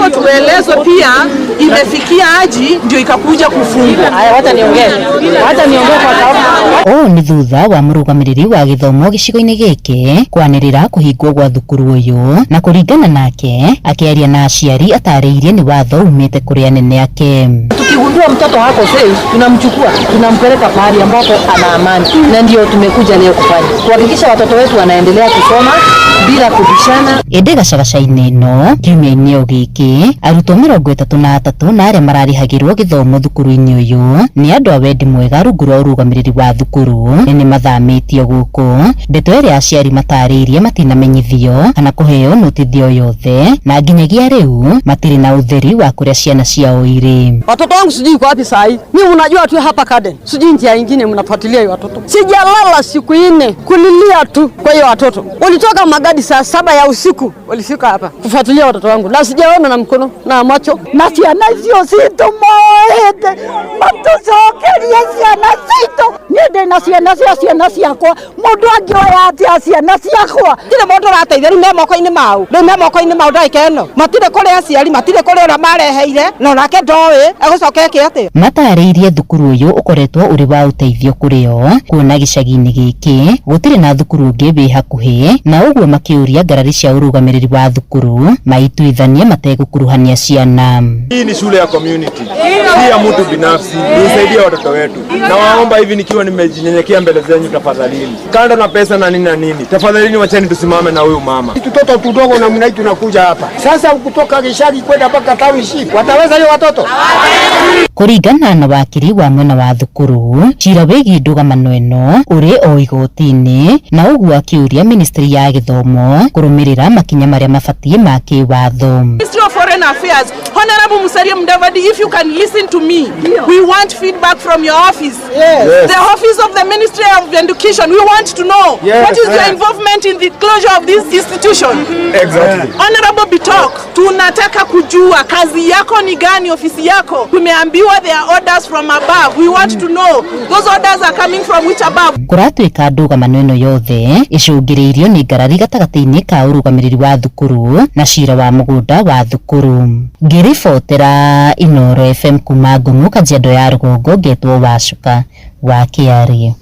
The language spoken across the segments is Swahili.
hivyo tuelezwe pia imefikia aji ndio ikakuja kufungwa. Haya, wacha niongee kwa sababu ni thutha wa murugamiriri wa githomo gicigo-ini giki kwanirira kuhingwo gwa thukuru uyu, na kuringana nake akiaria na aciari atariirie ni watho umite kuri anene ake. Tukigundua mtoto hako safe, tunamchukua tunampeleka pahali ambapo ana amani, na ndio tumekuja leo kufanya kuhakikisha watoto wetu wanaendelea kusoma bila kubishana. Ende gacagaca-ini no kiumia-ini o giki arutwo 33 na aria mararihagirwo githomo thukuru-ini uyu ni andu a wendi mwega rungu rwa urugamiriri wa thukuru ni mathamitio guku. Ndeto iria aciari matariirie matinamenyithio kana kuheo notithio yothe, na nginyagia riu matiri na utheri wa kuria ciana ciao iri. Watoto wangu sijui kwa wapi saa hii. Mimi unajua tu hapa Garden. Sijui njia nyingine mnafuatilia hiyo watoto. Sijalala siku 4 kulilia tu kwa hiyo watoto. Walitoka Magadi saa 7 ya usiku. Walifika hapa kufuatilia watoto wangu. Na sijaona na mkono na macho. Na ciana cio cito moete. Matucokeria ciana cito. Niende na ciana ciakwa. Mundu angioya atia ciana ciakwa. Kile mundu rateithia me moko-ini mau. Me moko-ini mau ndaikeno. Matire kore aciari, matire kore ora mareheire. No nake ndoe agocokeke ate. Matariirie thukuru uyu ukoretwo uri wa uteithio kurio, kuona gicagi-ini giki gutire na thukuru ungi wi hakuhi, na uguo makiuria ngarari cia urugamiriri wa thukuru maituithanie mategukuruhania ciana. Hii ni shule ya community, si ya mtu binafsi. Nisaidie watoto wetu. Na waomba hivi nikiwa nimejinyenyekea mbele zenyu, tafadhalini. Kando na pesa na nini, tafadhalini wacheni tusimame na huyu mama. Tutoto tudogo na mnai tunakuja hapa. Sasa kutoka gishagi kwenda mpaka township. Wataweza hiyo watoto? Kuringana na wakiri wa mwena wa thukuru, cira wigi ndugamano ino uri o igoti-ini, na uguo akiuria ministry ya githomo kurumirira makinya maria mabatie ma kiwatho. Ministry of Foreign Affairs, Honorable Musalia Mudavadi, if you can listen to me, we want feedback from your office. Yes. The office of the Ministry of Education, we want to know what is your involvement in the closure of this institution. Exactly. Honorable Bitok, tunataka kujua kazi yako ni gani, ofisi yako. Tumeambiwa there are orders from above. We want to know those orders are coming from which above. Kuratuika ndugamano ino yothe icungiriirio ni ngarari gatagati-ini ka urugamiriri wa thukuru na cira wa mugunda wa thukuru. Ngiribotera Inooro FM kuma Ngung'u, Kajiado ya Rugongo, ngetwo Wacuka wa Kiarie.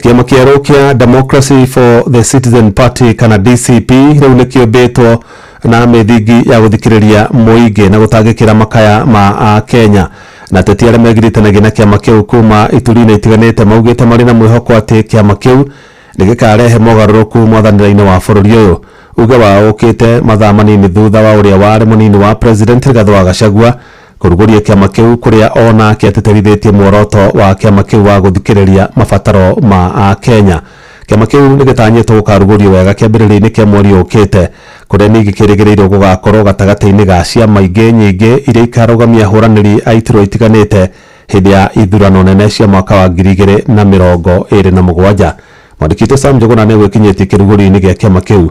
Kiama kieru kia Democracy for the Citizen Party kana DCP riu nikiumbitwo na mithingi ya guthikiriria muingi na gutangikira makaya ma Kenya, na teti aria megiritanagia na kiama kiu kuma iturine itiganite maugite mari na mwihoko ati kiama kiu nigikarehe mogaruruku mwathanira-ini wa bururi uyu. Uga wa ukite mathaa manini thutha wa uria wari munini wa President Rigathi wa Gachagua kuruguria kiama kiu kuria ona kiateterithitie muoroto wa kiama kiu wa guthikiriria mabataro ma Kenya. Kiama kiu nigitanyitwo gukarugurio wega kiambiriria-ini kia mweri ukite, kuria nigikirigirirwo gugakorwo gatagati-ini ga ciama ingi nyingi iria ikarugamia huraniri a iturwa itiganite hindi ya ithurano nene cia mwaka wa 2027. Mwandikite Sam Njuguna ni gwikinyitie kirugurio-ini gia kiama kiu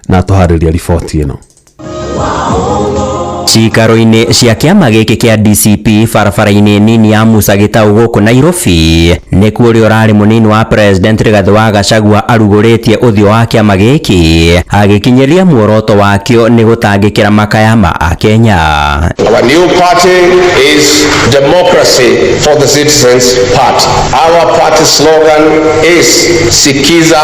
na tuhariria riboti ino. Cikaro-ini cia kiama giki kia DCP barabara-ini nini ya Musa Gitau guku Nairobi nikuo uri urari munini wa President Rigathi wa Gachagua aruguritie uthio wa kiama giki agikinyiria muoroto wakio ni gutangikira makaya ma Kenya. Our new party is Democracy for the Citizens Party. Our party slogan is Sikiza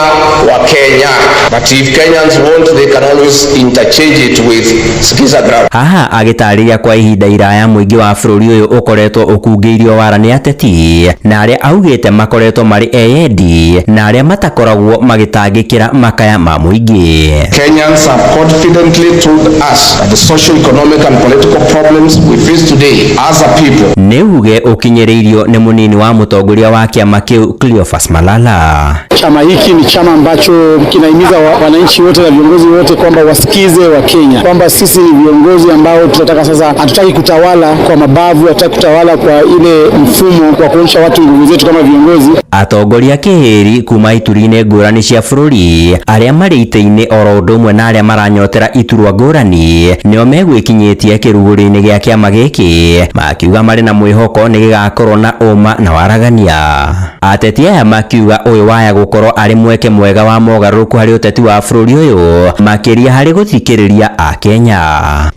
wa Kenya. But if Kenyans want, they can always interchange it with Sikiza Ground. Agitariria kwa ihinda iraya muingi wa bururi uyu ukoretwo ukungiirio wara ni ateti na aria augite makoretwo mari eyendi na aria matakoragwo magitangikira makaya ma muingi. Kenyans have confidently told us that the social, economic and political problems we face today as a people. Neuge ukinyiriirio ni munini wa mutongoria wa kiama kiu Cleophas Malala. Chama hiki ni chama ambacho kinahimiza wananchi wote na viongozi wote kwamba wasikize wa Kenya, kwamba sisi ni viongozi ambao tunataka sasa, hatutaki kutawala kwa mabavu, hatutaki kutawala kwa ile mfumo kwa kuonyesha watu nguvu zetu kama viongozi. Atongoria kihiri kuma iturine ngurani cia bururi aria mari ite-ini oro ndumwe na aria maranyotera iturwa ngurani nio megwikinyitie kiruguri-ini gia kiama giki makiuga mari na mwihoko ni gigakorwo na uma na waragania. Ateti aya makiuga uyu waya gukorwo ari mweke mwega wa mogaruruku hari uteti wa bururi uyu makiria hari guthikiriria a Kenya.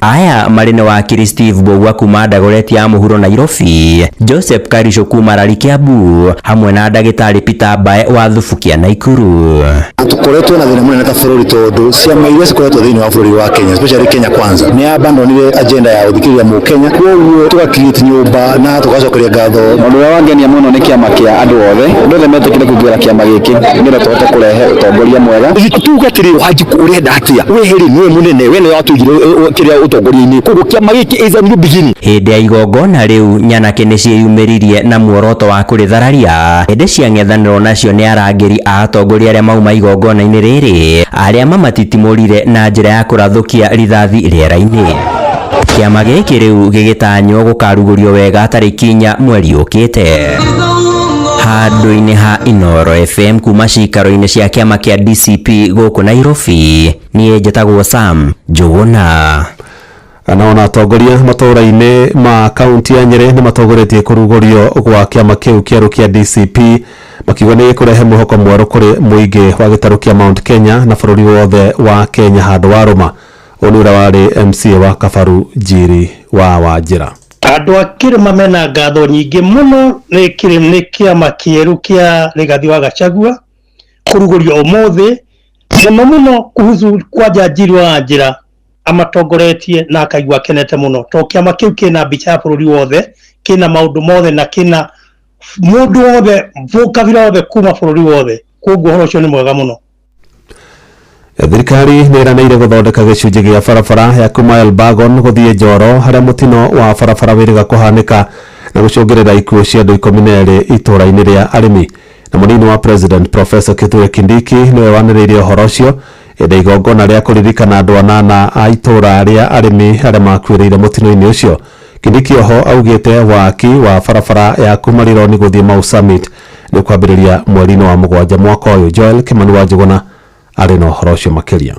Aya mari ni wakiri Steve Bogwa kuma Dagoretti ya muhuro Nairobi, Joseph Karisho kuma Rari Kiambu hamwe na Ndagitari Peter Bae wa Thufukia Naikuru. Tukoretwo na thina munene ta bururi tondu ciama iria cikoretwo thiini wa bururi wa Kenya, especially Kenya Kwanza, ni abandonire agenda ya uthikiriria mu Kenya, koguo tugakirite nyumba na tugacokeria ngatho. Mundu wa wangenia muno ni kiama kia andu othe ndothe metekire kugira kiama giki ngira tuhote kurehe utongoria mwega. Tuga tiri Wanjiku urenda atia weheri niwe munene wene watugire kiria utongoria-ini, koguo kiama giki is a new beginning. Hindi ya igongona riu nyanake ni cieyumiririe na muoroto wa kurithararia hindi cia ng'ethaniro nacio ni arangiri a atongoria aria mauma igongona-ini riri aria mamatitimurire na njira ya kurathukia rithathi riera-ini. Kiama giki riu gigitanywo gukarugurio wega tariki 4 mweri ukite. Handu-ini ha Inoro FM kuma cikaro-ini cia kiama kia DCP guku Nairobi nie njĩtagwo Sam Njuguna. Anaona atongoria matũra-inĩ ma kaunti ya Nyeri nĩ matongoretie kũrugũrio gwa kiama kĩu kĩerũ kĩa DCP makiuga nĩ gĩkũrehe mwĩhoko mwerũ kũrĩ mũingĩ wa gĩtarũ kĩa Mount Kenya na bũrũri wothe wa Kenya handũ wa rũma. Ũyũ nĩ ũrĩa warĩ MCA wa Kabaru Njiri wa Wanjĩra. Andũ a Kĩrĩma mena ngatho nyingĩ mũno nĩ kĩama kĩerũ kĩa Rigathi wa Gachagua kũrugũrio ũmũthĩ mũno kuhusu kwanja Njiri wa Wanjĩra amatongoretie na akaigua kenete muno to kiama kiu kina mbica ya bururi wothe kina maundu mothe na kina mundu wothe vocabulary wothe kuma bururi wothe koguo horo cio ni mwega muno. Thirikari nĩ ĩranĩire gũthondeka gĩcunjĩ gĩa barabara ya kuma Elbagon gũthiĩ Njoro harĩa mũtino wa barabara wĩrĩga kũhanĩka na gũcũngĩrĩra ikuũ cia andũ 12 itũũra-inĩ rĩa arĩmi. Na mũnini wa President Professor Kithure Kindiki nĩwe wanĩrĩirie ũhoro ũcio hĩndĩ igongona rĩa kũririkana andũ 8 a itũũra rĩa arĩmi arĩa makuĩrĩire mũtino-inĩ ũcio. Kindiki oho augĩte waki wa barabara ya kuma Rironi gũthiĩ Mau Summit nĩ kwambĩrĩria mweri-inĩ wa 7 mwaka ũyũ. Joel Kimani wa Njuguna arĩ na ũhoro ũcio makĩria.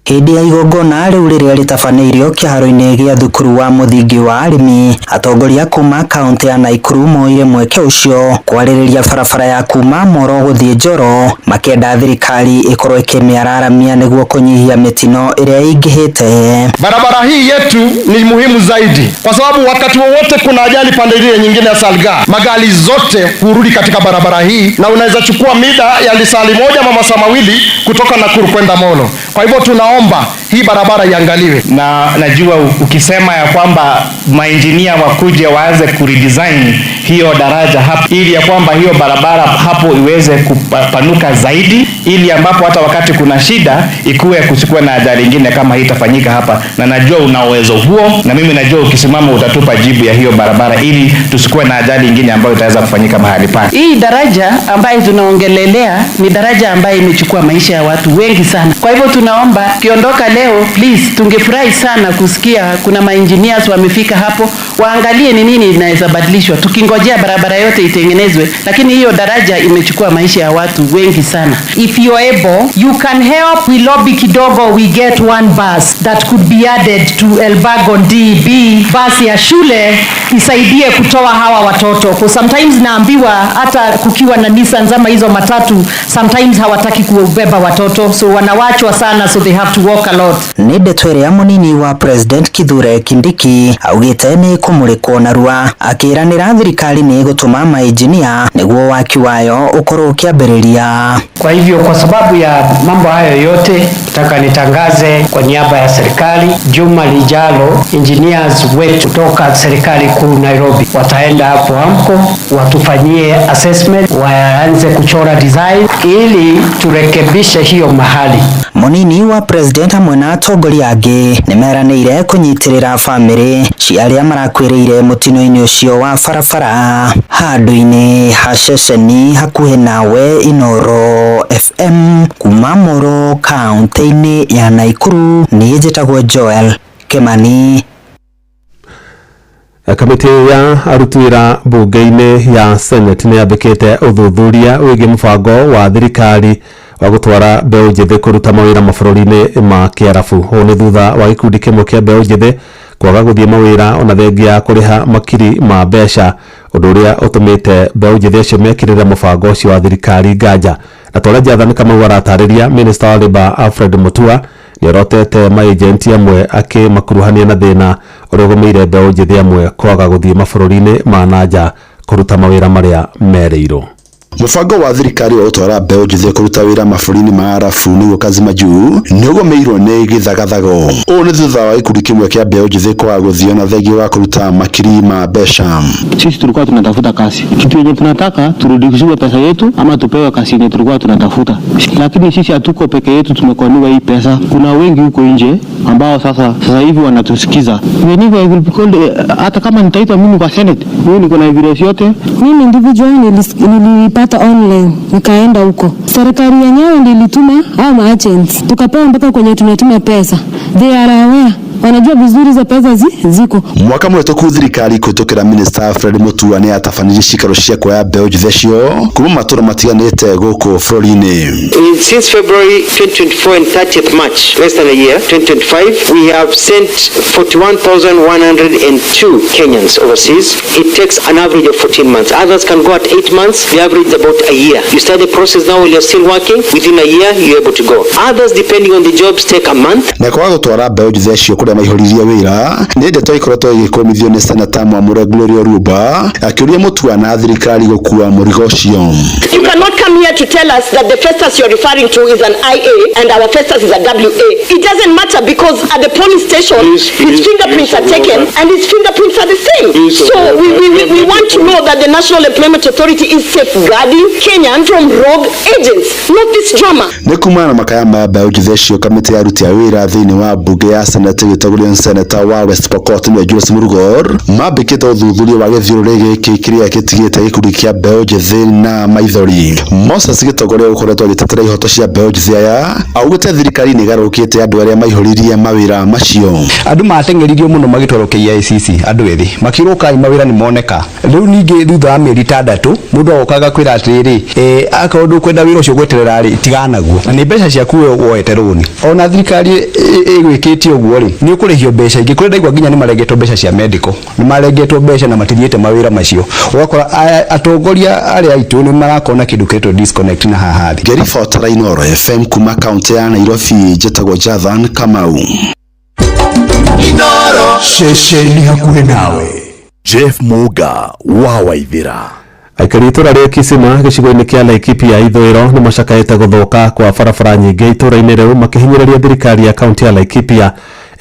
Hĩndĩ ya igongona rĩu rĩrĩa rĩtabanĩirio kĩharo-inĩ gĩa thukuru wa mũthingi wa arĩmi, atongoria kuma kaunti ya Naikuru moire mweke ũcio kwarĩrĩria barabara ya kuma Moro gũthiĩ Njoro makĩenda thirikari ĩkorwo ĩkĩmĩararamia nĩguo kũnyihia mĩtino ĩrĩa ĩingĩhĩte. Barabara hii yetu ni muhimu zaidi kwa sababu wakati wowote kuna ajali pande ile nyingine ya Salga, magari zote hurudi katika barabara hii na unaweza chukua mida ya lisali moja ama masaa mawili kutoka Nakuru kwenda Molo. Kwa hivyo tunaomba hii barabara iangaliwe, na najua ukisema ya kwamba maengineer wakuje waanze kuredesign hiyo daraja hapo ili ya kwamba hiyo barabara hapo iweze kupanuka zaidi, ili ambapo hata wakati kuna shida ikuwe kuchukua na ajali nyingine kama hii itafanyika hapa, na najua una uwezo huo, na mimi najua ukisimama utatupa jibu ya hiyo barabara ili tusikuwe na ajali nyingine ambayo itaweza kufanyika mahali pale. Hii daraja ambayo tunaongelelea ni daraja ambayo imechukua maisha ya watu wengi sana. Kwa hivyo tunaomba kiondoka leo, please, tungefurahi sana kusikia kuna maengineers wamefika hapo waangalie ni nini inaweza badilishwa, tukingojea barabara yote itengenezwe, lakini hiyo daraja imechukua maisha ya watu wengi sana. If you are able, you can help. We lobby kidogo, we get one bus that could be added to Elbagon DB. Bus ya shule isaidie kutoa hawa watoto. Kwa sometimes naambiwa hata kukiwa na Nissan zama hizo matatu, sometimes hawataki kubeba watoto, so wanawachwa sana, so they have to walk a lot. Nĩ ndeto ĩrĩa mũnini wa President Kithure Kindiki augĩte nĩ kũmũrĩkwo narua, akĩranĩra thirikari nĩ gũtũma maengineer nĩguo waki wayo ũkorwo ũkĩambĩrĩria. Kwa hivyo kwa sababu ya mambo hayo yote Nataka nitangaze kwa niaba ya serikali, juma lijalo engineers wetu kutoka serikali kuu Nairobi wataenda hapo AMCO watufanyie assessment, waanze kuchora design ili turekebishe hiyo mahali. Munini wa president hamwe na atongoria angĩ nimeranĩire kũnyitirĩra famĩlĩ cia arĩa marakwĩrĩire mũtino-inĩ ũcio wa barabara handũ-inĩ ha ceceni hakuhĩ nawe Inooro FM kuma Moro kaunti-inĩ ya Nakuru. Niĩ njĩtagwo Joel Kimani. Kamiti ya aruti wĩra bunge-inĩ ya Senate nĩ yambĩkĩte ũthuthuria wĩgiĩ mũbango wa thirikari wa gũtwara mbeũ njĩthĩ kũruta mawĩra mabũrũri-inĩ ma Kiarabu. Ũũ nĩ thutha wa gĩkundi kĩmwe kĩa mbeũ njĩthĩ kwaga gũthiĩ mawĩra ona thengia kũrĩha makiri ma mbeca, ũndũ ũrĩa ũtũmĩte mbeũ njĩthĩ acio mekĩrĩre mũbango ũcio wa thirikari nganja. Na twarĩa Jathani Kamau aratarĩria, Minister wa Labour Alfred Mutua nĩ orotete maagenti amwe akĩmakuruhania na thĩna ũrĩa ũgũmĩire mbeũ njĩthĩ amwe kwaga gũthiĩ mabũrũri-inĩ ma nanja kũruta mawĩra marĩa merĩirwo. Mũbango wa thirikari wa gũtwara mbeũ njĩthĩ kũruta wĩra mabũrũri-inĩ ma Arabu nĩguo Kazima Juu nĩ ũgũmĩirwo nĩ gĩthagathago. Ũũ nĩ thutha wa gĩkundi kĩmwe kĩa mbeũ njĩthĩ kwaga gũthiĩ ona thengia wa kũruta makiri ma mbeca. Sisi tulikuwa tunatafuta kazi. Kitu yenye tunataka turudishiwe pesa yetu ama tupewe kazi yenye tulikuwa tunatafuta. Lakini sisi hatuko peke yetu, tumekwaniwa hii pesa. Kuna wengi huko nje ambao sasa hivi wanatusikiza. Hata kama nitaitwa mimi kwa Senate, mimi niko na evidence yote. Mimi individual nilipata online nikaenda huko. Serikali yenyewe ndio ilituma au maagents. Tukapewa mpaka kwenye tunatuma pesa. They are aware. Wanajua vizuri za pesa ziko. Mwaka mũhetũku thirikari kũhĩtũkĩra Minister Alfred Mutua nĩ yatabanirie cikaro cia kuoya mbeũ njĩthĩ cio kuma matũra matiganĩte gũkũ bũrũri-inĩ. Since February 2024 and 30th March, less than a year, 2025, we have sent 41,102 Kenyans overseas. It takes an average of 14 months. Others can go at 8 months. The average is about a year. You start the process now while you're still working. Within a year, you're able to go. Others, depending on the jobs, take a month. Na kwa gũtwara mbeũ njĩthĩ cio kũrĩa maihũririe wĩra nĩ ndeto ikoretwo igĩkũmithio nĩ Senator Mwamũre Gloria Oruba akĩũria Mutua na thirikari gũkua mũrigo ũcio. You cannot come here to tell us that the Festus you're referring to is an IA and our Festus is a WA. It doesn't matter because at the police station his fingerprints are taken and his fingerprints are the same. So we want to know that the National Employment Authority is safeguarding Kenyan from rogue agents, not this drama. Nĩ kumana na makaya ma mbeũ njĩthĩ acio kamĩtĩ ya aruti a wĩra thĩinĩ wa mbunge ya Senate gĩtagũrio Senator wa West Pokot nĩ Julius Murugor mambĩkĩte ũthuthuria wa gĩthiũrũrĩ gĩkĩ kĩrĩa gĩtigĩte gĩkundi kĩa mbeũ njĩthĩ na maithori. Moses Gĩtongoria ũkoretwo agĩtetera ihoto cia mbeũ njĩthĩ aya augĩte thirikari nĩ ĩgarũrũkĩte andũ arĩa maihũririe mawĩra macio. Andũ mateng'eririo mũno magĩtwarwo KICC andũ ethĩ makĩrwo kai mawĩra nĩ moneka. Rĩu ningĩ thutha wa mĩeri 6 mũndũ agokaga kwĩra atĩrĩrĩ akaũndũ kwenda wĩra ũcio gweterera rĩ tiganaguo na nĩ mbeca ciaku woete rũni. Ona thirikari ĩgwĩkĩtie ũguo rĩ nĩ ũkũrĩhio mbeca ingĩ kũrĩ ndaigua nginya nĩ marengetwo mbeca cia medical nĩ marengetwo mbeca na matithiĩte mawĩra macio. Ũgakora atongoria arĩa aitũ nĩ marakona kĩndũ kĩretwo disconnect na haha thĩ. Ngĩribotera Inooro FM kuma kaunti ya Nairobi njĩtagwo Jathani Kamau. Inooro ceceni hakuhĩ nawe. Jeff Muga wa Waithĩra. Aikari itũra rĩa Kisima gĩcigo-inĩ kĩa Laikipia ithũĩro nĩ macakaĩte gũthũka kwa barabara nyingĩ itũra-inĩ rĩu makĩhinyĩrĩria thirikari ya kaunti ya Laikipia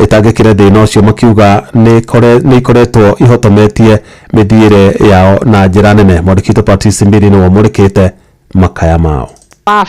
ĩtangĩkĩre thĩna ũcio makiuga nĩ ikoretwo ihotometie mĩthiĩre yao na njĩra nene. Mwandĩki Patrice Mbiri nĩ wamũrĩkĩte makaya mao.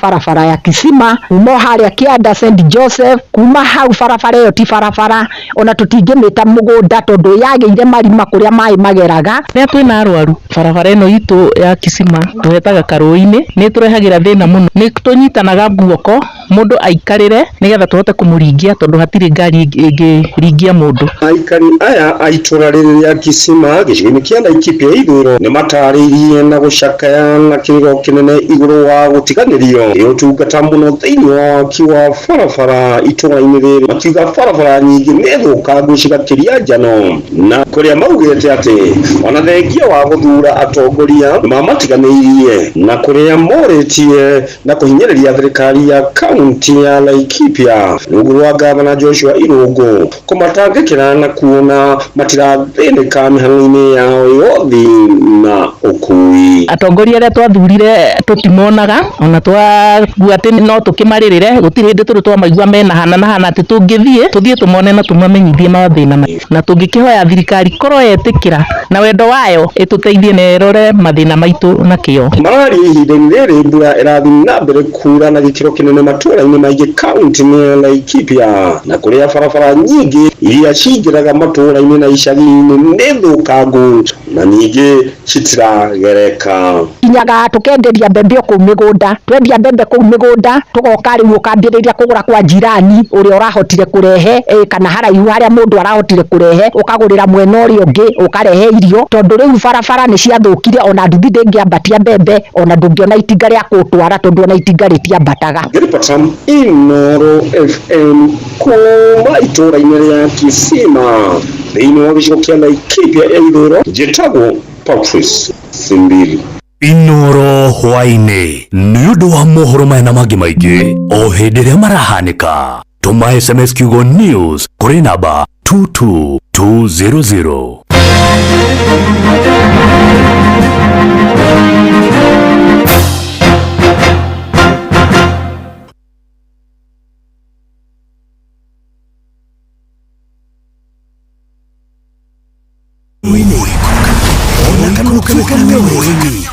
Barabara ya Kisima umo harĩa kĩanda St Joseph kuma hau barabara ĩyo ti barabara ona tũtingĩmĩta mũgũnda tondũ yagĩire marima kũrĩa maĩ mageraga. Rĩrĩa twĩna arwaru barabara ĩno itũ ya Kisima tũhetaga karũĩ-inĩ nĩ tũrehagĩra thĩna mũno. Nĩ tũnyitanaga guoko mũndũ aikarĩre nĩgetha tũhote kũmũringia tondũ hatirĩ ngari ĩngĩringia mũndũ. Aikari aya a itũra rĩrĩ rĩa Kisima gĩcigo-inĩ kĩa Laikipia ithũĩro nĩ matarĩirie na gũcakaya na kĩrĩro kĩnene igũrũ wa gũtiganĩria yotungata muno thĩinĩ wa waki wa barabara itũra-inĩ rĩrĩ makiuga barabara nyingĩ nĩ thũkangu cigakĩria njano na kũrĩa maugĩte atĩ ona thengia wa gũthura atongoria mamatiganĩirie na kũrĩa morĩtie na kũhinyĩrĩria thirikari ya kaunti kaunti ya Laikipia rungu rwa gavana Joshua Irungu kumatangikira na kuona matirathĩnĩka mĩhang'o-inĩ yao yothe na ũkui. Atongoria arĩa twathurire tutimonaga ona twaigua atĩ no tũkĩmarĩrĩre gũtirĩ hĩndĩ tũrĩ twamaigua mena hana atĩ tũngĩthiĩ tumone na tumamenyithie mathĩna na tũngĩkĩhoya thirikari korwo yetĩkĩra na wendo wayo ĩtũteithie na ĩrore mathĩna maitũ na kĩo. Marari ihinda-inĩ rĩrĩ mbura ĩrathiĩ na mbere kuura na gĩkĩro kĩnene matũũra-inĩ maingĩ kaunti-inĩ ya Laikipia na kũrĩa barabara nyingĩ iria cingĩraga matũũra-inĩ na icagi-inĩ nĩ thũkangu na ningĩ citiragereka. Inyaga tukenderia mbembe kũu mĩgũnda, twendia mbembe kũu mĩgũnda tugoka rĩu ũkambĩrĩria kũgũra kwa jirani ũrĩa ũrahotire kũrehe kana haraihu harĩa mũndũ arahotire kũrehe ũkagũrĩra mwena ũrĩa ũngĩ ũkarehe irio tondũ rĩu barabara nĩ ciathũkire ona nduthi ndĩngĩambatia mbembe ona ndũngĩona itinga rĩa gũtwara tondũ ona itinga rĩtiambataga. Ngiripatam Inooro FM kuma itũũra-inĩ rĩa Kisima thĩinĩ wa gĩcigo kĩa Laikipia ya ithũĩro njĩtagwo Patrice Simbili. Inooro hwainĩ nĩ ũndũ wa mohoro maya na mangĩ maingĩ o hĩndĩ ĩrĩa marahanĩka tũma SMS kiugo news kũrĩ namba 22200.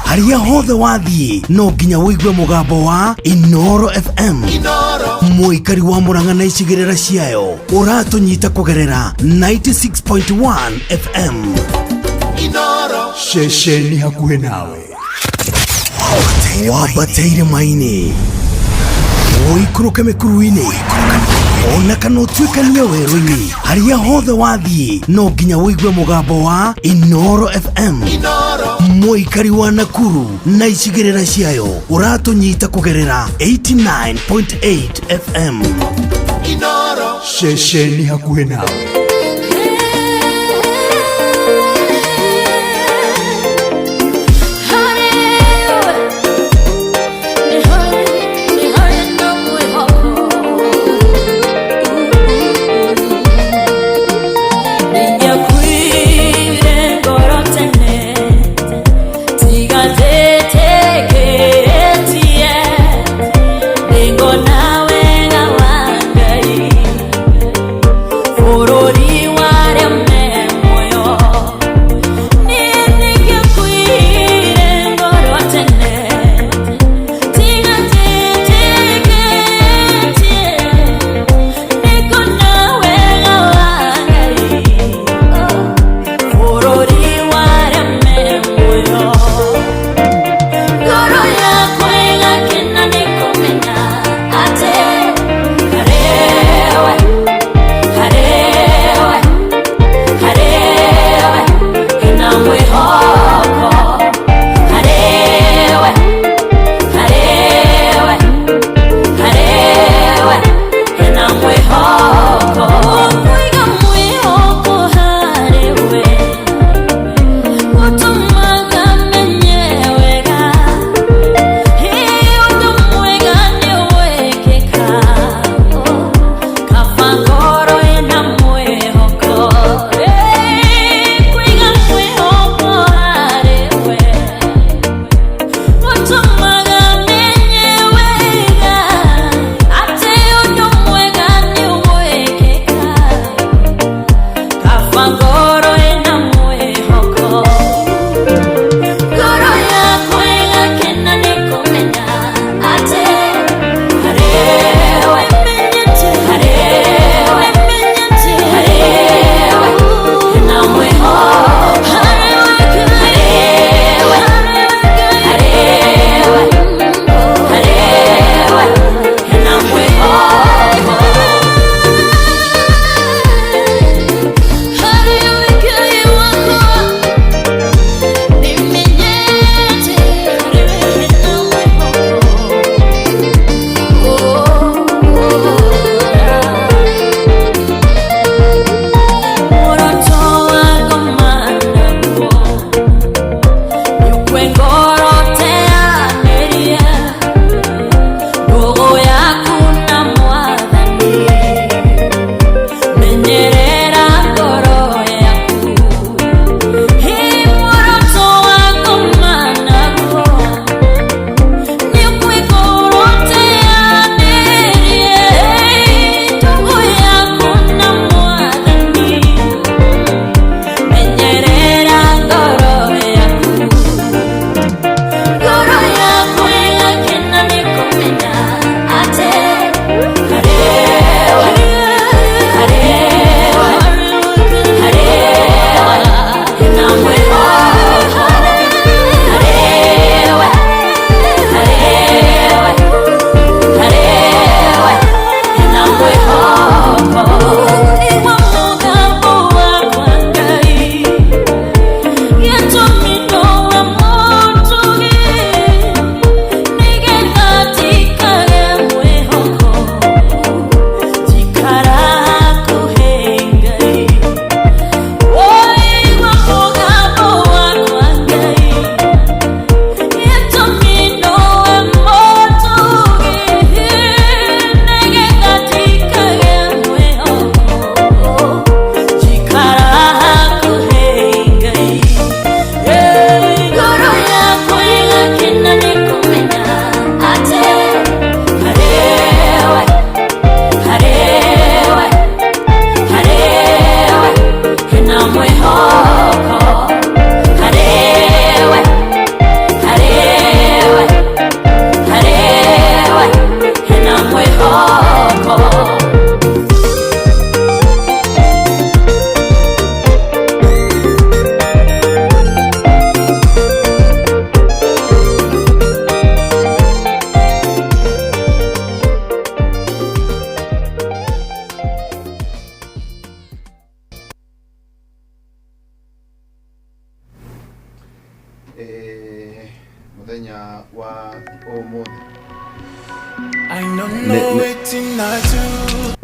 Haria hothe wathiĩ no nginya wĩigue mũgambo wa Inooro FM. Mũikari wa Murang'a na icigĩrĩra ciayo ũratũnyita kũgerera 96.1 FM. Ceceni hakuhĩ nawe wambateire maini ũikũrũke mĩkuru-inĩ ona kana ũtuĩkanie werũ-inĩ. Haria hothe wathiĩ no nginya wĩigue mũgambo wa Inooro FM. Mũikari wa Nakuru na icigĩrĩra ciayo ũratũnyita kũgerera 89.8 FM. Ceceni hakuhĩ nawe. Orori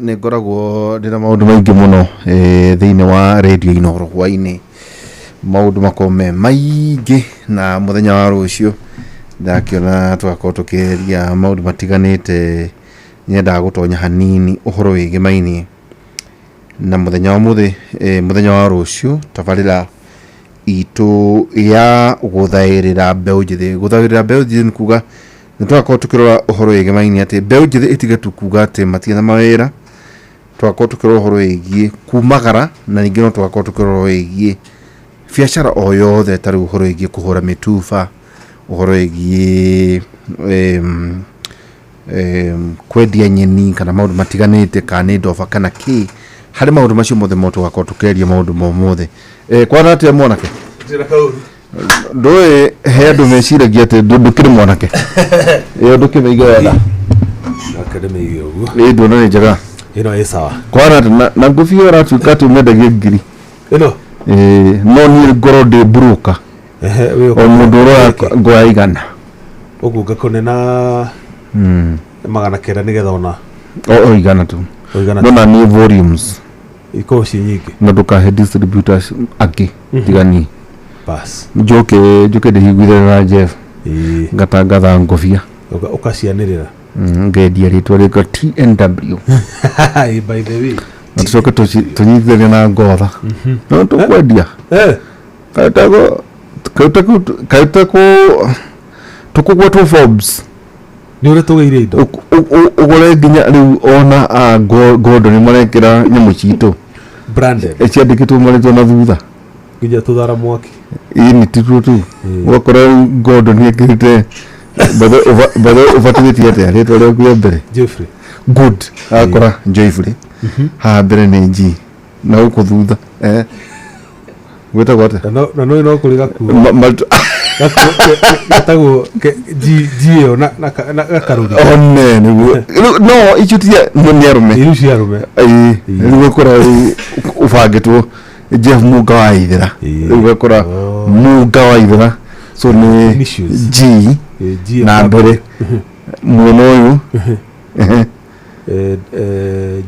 nä ngoragwo ndä na maå ndå maingä må no thä-inä wa radio Inoro hwainä, maå ndå makorwo me maingä, na må thenya wa rå cio ndakiona twakorwo tå kä eria maå ndå matiganä te, nyendaga gå tonya hanini å horo wä gä mainie na må thenya wa må thenya wa rå cio tabarä ra itå ya gå thaä rä ra mbeå njä thä. Gå thaä rä ra mbeå njä thä nä kuga nä twakorwo tå kä rora å horo wä gä mainie atä mbeå njä thä ä tige tu kuga atä matirä na mawä ra, twakorwo tå kä rora å horo wä giä kumagara, na ningä no twakorwo tå kä rora wä giä biacara o yothe tarä u å horo wä giä kå hå ra mä tuba, å horo wä giä kwendia nyeni kana maå ndå matiganä te, kana nä ndoba kana kä harä maå ndå macio mothe mo tå gakorwo tå keria maå ndå momothe. Kwana atä a mwanake ndå he andå meciragia atä ndå kä rä mwanake ä ndå kä mä iga wega ä ndå nä njega kwana atä na ngå bia å ratuä ka atä mendagia ngiri no niä ngorwo ndä broka o må ndå å roya ngoya igana å guo ngakå nena magana kenda nä getha ona o igana tu nona nä volumes ikorwo ciĩ nyingĩ na ndũkahe distributors angĩ tigani bas njoke ndĩ higuithane na Jeff ngatangatha ngobia ũkacianĩrĩra ngendia rĩtwa rĩka TNW by the way na tũcoke tũnyitithanie na ngotha no tũkwendia tũkũgwetwo Forbes nä å rä tå gä ire indo å gore nginya rä u ona ngondo nä marekera nyamå citå ciandä kä two marä two na thutha nginya tå thara mwaki nä tituo tu ũgakora ngondo nä ekä rä te bathe å batä tie atä rä twa rä aku ya mbere good agakora Joyfrey haha mbere nä G na gå kå thutha gwä tagwo atä na no no kå rä gatagwo G ĩyo na gakarũri one no icutia nä arume iru cia arume rä u gakora å bangä two Jeff Munga wa ithera rä u gakora Munga wa ithera so nä G na mbere mwena å yå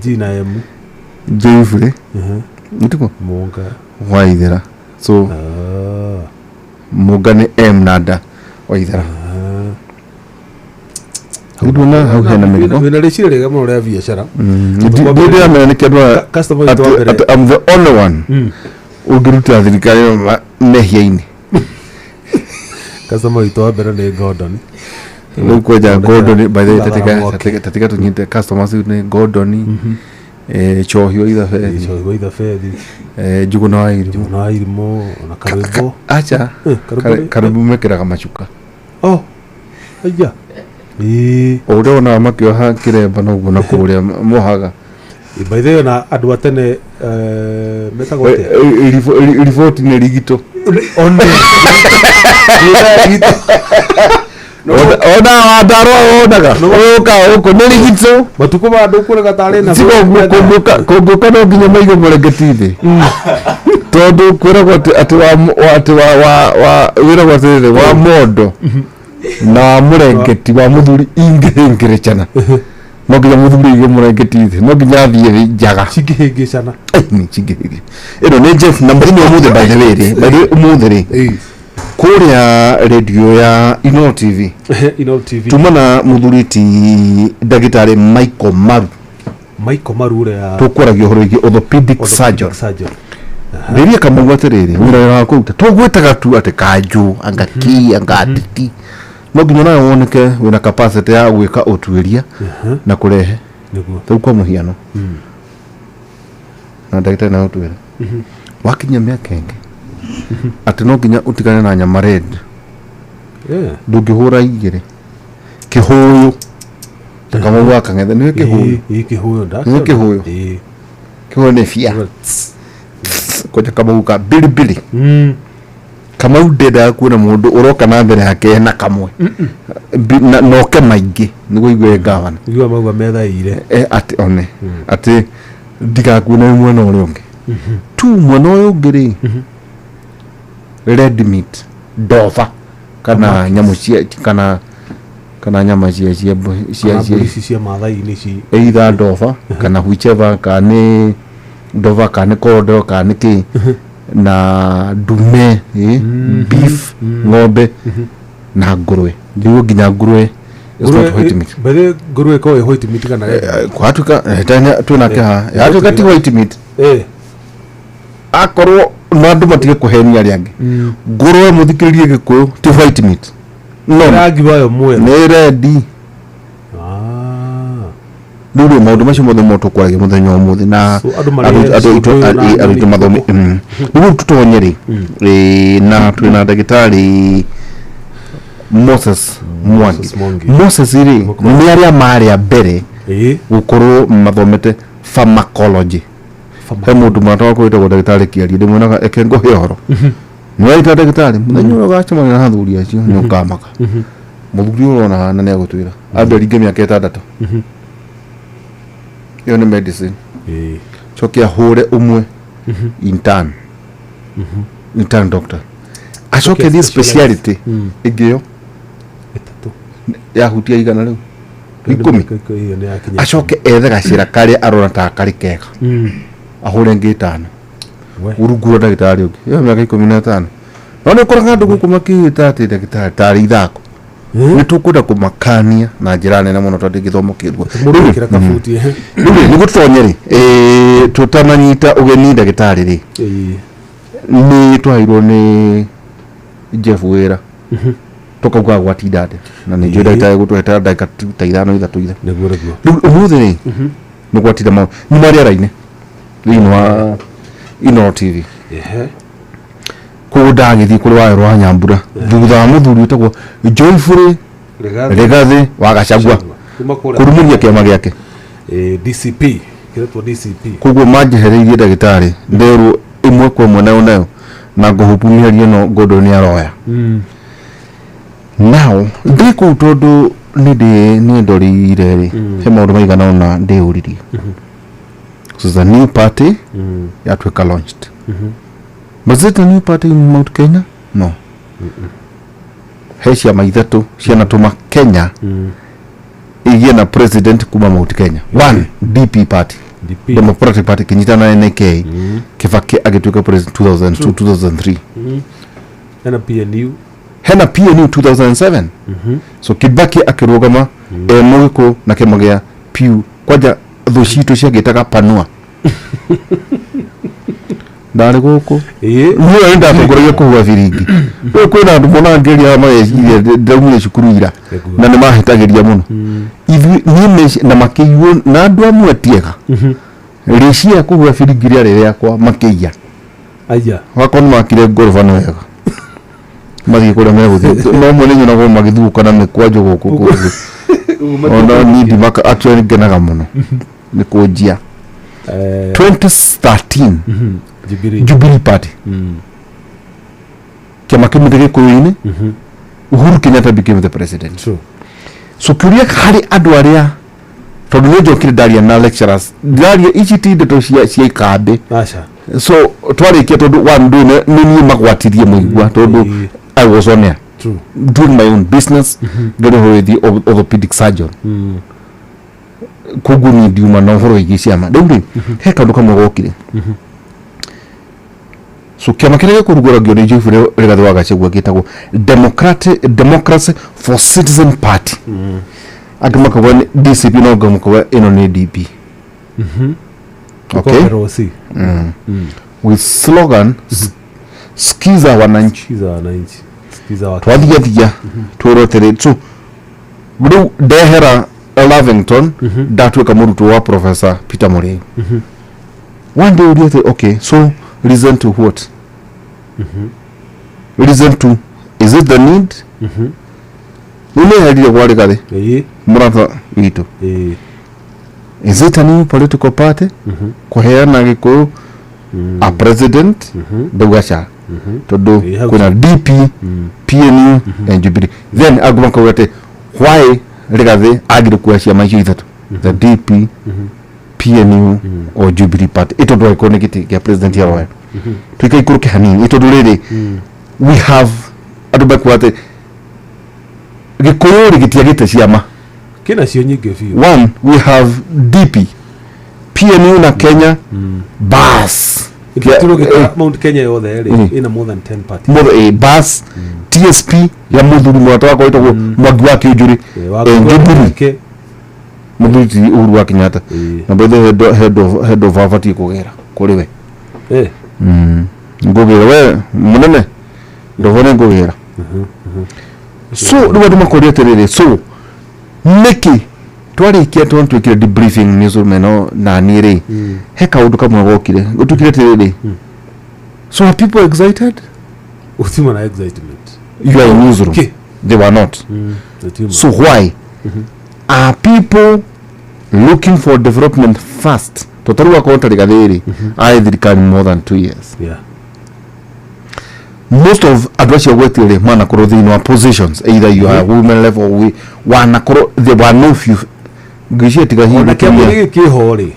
G na M Joyfrey nitiko Munga wa ithera so Munga nä M na nda wa ithera ndona hau hena mä rigo wĩna rĩciria rĩega mũno rĩa biacara ndä ramenya nä kä andå I'm the only one å ngä ruta thirikari mehia-inä customer witũ wa mbere nĩ Gordon rä u kwenja Gordon by the way tatiga tå nyite customers nä Gordon Chohio Ithabethi Njugũ na Wairimũ na Karũimbo acha Karũimbo mekĩraga macuka aya o ũrĩa wonaga makĩoha kĩremba noguo na kũrĩa mohaga by the way na andũ a tene metagwo atĩa riboti nĩ rigitũ ona wandarwa wonaga ũka ũkũ nĩ rigitũ matukũ ma andũ kũrega tarĩ na kũngũka no nginya maigũ mũrengeti thĩ tondũ kwĩragwo atĩ wĩragwo atĩrĩrĩ wa mondo na wa mũrengeti wa mũthuri ingĩhĩngĩrĩcana no nginya mũthuri igĩ mũrengeti thĩ no nginya athiĩ njaga cingĩhĩngĩcana ĩno nĩ Jeff na mũthenya ũmũthĩ by the way ũmũthĩ rĩ kũrĩa radio ya Inoro TV tuma na mũthuri ti ndagĩtarĩ Michael Maru ũrĩa tũkwaragia ũhoro wĩgiĩ orthopedic surgeon rĩrĩa Kamau atĩrĩrĩ wĩra wa kũruta tũgwĩtaga tu atĩ kanjũ angaki angatiti no nginya nawe woneke wĩna capacity ya gwĩka ũtuĩria na kũrehe rĩu kwa mũhiano na ndagĩtarĩ na ũtwĩra wakinya mĩaka ĩngĩ atĩ no nginya ũtigane na nyama red ndũngĩhũra igĩrĩ kĩhũyũ Kamau wa Kang'ethe nĩwe kĩhũyũ nĩ bia koja Kamau ka bilibili Kamau ndendaga kuona mũndũ ũroka na mbere yake na kamwe noke maingĩ nĩguo igue ngavana igua mauga methaire atĩ one atĩ ndigakuona mwena ũrĩa ũngĩ tu mwena ũyũ ũngĩ rĩ red meat ndoba kana nyamũ cia kana kana nyama cia mathai ni ci either ndoba kana whichever kana ndoba kana kodo kana ki na dume beef ng'ombe na ngurwe ndio ginya ngurwe white meat bale ngurwe ko white meat kana kwatuka tena tunaka yatuka ti white meat akorwo nandu matige kuhenia ari angi ngurwe muthikiririe gikuyu ti white meat no rangi wayo mwe ni red nuru maundu macio mothe moto kwage muthenya umuthi na andu mathomi niguo tutonyeri na twina ndagitari Moses iri ni aria maria mbere gukorwo mathomete pharmacology he mundu matwa kwitagwo ndagitari kiari ndi mwana ekengo hihoro ni waita ndagitari muthenya uyo gacema na hathuri acio ni ukamaka muthuri urona hana ni agutwira ambe ringe miaka 6 yo ni medicine chokia hure umwe intern doctor achoke this speciality igio ya hutia igana leo 10 achoke ethega cira kari arona ta kari kega ahure ngitano urugura ndagitari ugi yo miaka 15 none koranga ndugu kumakita ati ndagitari tari ithako ni tukuda kumakania na njira nene muno tondu githomo kirwo ni gutonyeri tutamanyita ugeni ndagitari ri ni twairwo ni Jeff Wera tukauga gwatindade na ni njira ndagitari gutweta ndagika ta 5 ithe umuthi ni gwatinda ma ni mari raine thini wa TV kudagithi kuri wa rwa Nyambura thutha muthuri utagwo Joyful Legathi wa Gachagua kurumuria kiama giake DCP kiretwo DCP kuguo manjehereirie ndagitari nderu imwe kwa nayo na nguhupumiarie no godo ni aroya now ndiku tondu ni ndorire ri he maundu maigana ona ndiuririe so the new party yatweka launched was it a new party in Mount Kenya? No. He ciama ithatu cianatuma Kenya igie na president kuma Mount Kenya. One, DP party, Democratic Party, kinyitana na NK Kibaki agituika president 2002-2003 hena PNU 2007 so Kibaki akirugama Mugiko na Kemagia Pew kwaja thucitu ciagitaga Panua ndari guku niyo enda tukoreje kuwa viringi kwina andu mona ngeria maeciria ndaumire cukuru ira na ni mahitagiria muno ithi ni na makiyo na andu amwe tiega rishia kuwa viringi ria yakwa makiya aya wakon makire ngorofa no wega mathi kure meguthi no mwene nyona go magithuka na mikwajo guku ona ni dimaka atwe ngenaga muno ni kujia 2013 Jubilee Party kiama kimutege kuini Uhuru Kenyatta became the president. So kuria hari andu aria tondu ni njokire ndaria na lecturers ndaria ici ti ndeto cia ikambe so twarikia tondu wandu ni ni magwatirie muigwa tondu I was on air doing my own business with the orthopedic surgeon kuguni ndiuma na horo igiciama ndu he kandu kamwe gokire so kiama kirege kurugura gioni Joyful Legathi wa Gachagua gitagwo Democracy for Citizen Party agimaka wani DCP no gamukwa ino ni DP okay with slogan skiza wananchi skiza watu twathia tworotere tu bro dehera Lavington datweka murutu wa Professor Peter Murray one day we okay so listen to what listen to is it the need ule hadi kwa Legathi murata witu is it a new political party kuheana gikuyu a president Dogasha todo kuna DP PNU and Jubilee then agumaka wote why Legathi agire kuashia maisha ithatu the DP PNU or Jubilee Party ito ndo iko negiti ya president ya Royal tukai kuruke hanini ito ndo riri we have aduba kwate gikuyuri gitiagite ciama kina cio nyingi biu. One, we have DP PNU na Kenya bas Mount Kenya yothe ina more than 10 parties. More bas TSP ya muthuri mwatwa kwa ito Mwangi wa Kiunjuri Njuburi muthuri Uhuru wa Kenyatta na by the head of avati kugera kuri we ngogera we munene ndovone ngogera so rwa nduma terere so neki twarikia twikire debriefing newsmeno na nire he kaundu kamwe gokire gutukire terere so are people excited? Uthima na excitement. You are in newsroom. Okay. They were not. So why are people looking for development fast? Totaruwa kontari gathiri I thirikari more than 2 years. Yeah. Most of address your work really mana koro thini wa positions either you are women level we wana koro there were no few gishia tiga hii na kiamuri kihori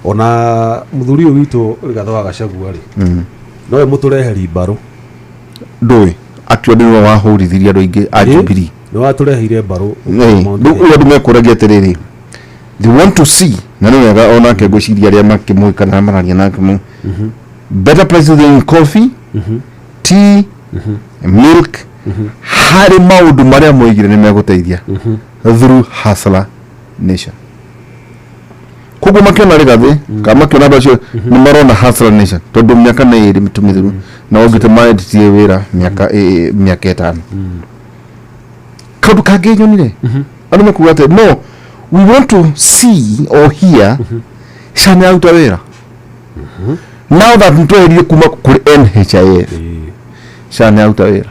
ona muthuri witu rigathaga Gachagua ri noe mutureheri baro ndoi actually no wahurithiria andu ingi a Jubilee no watureheire baro ndu mekuragia tereri they want to see na no wega ona ke gwiciria aria makimwika na mararia nake mu better prices than coffee tea milk hari maundu maria moigire ni meguteithia through Hustler Nation kugo makiona rigathi kama makiona andu acio ni marona Hustler Nation tondu miaka na iri mitumithuru na ogite maeditie wira miaka 5 kaundu kangenyonire andu makuga ati no we want to see or hear shana auta wira now that ntoerie kuma kuri NHIF shana auta wira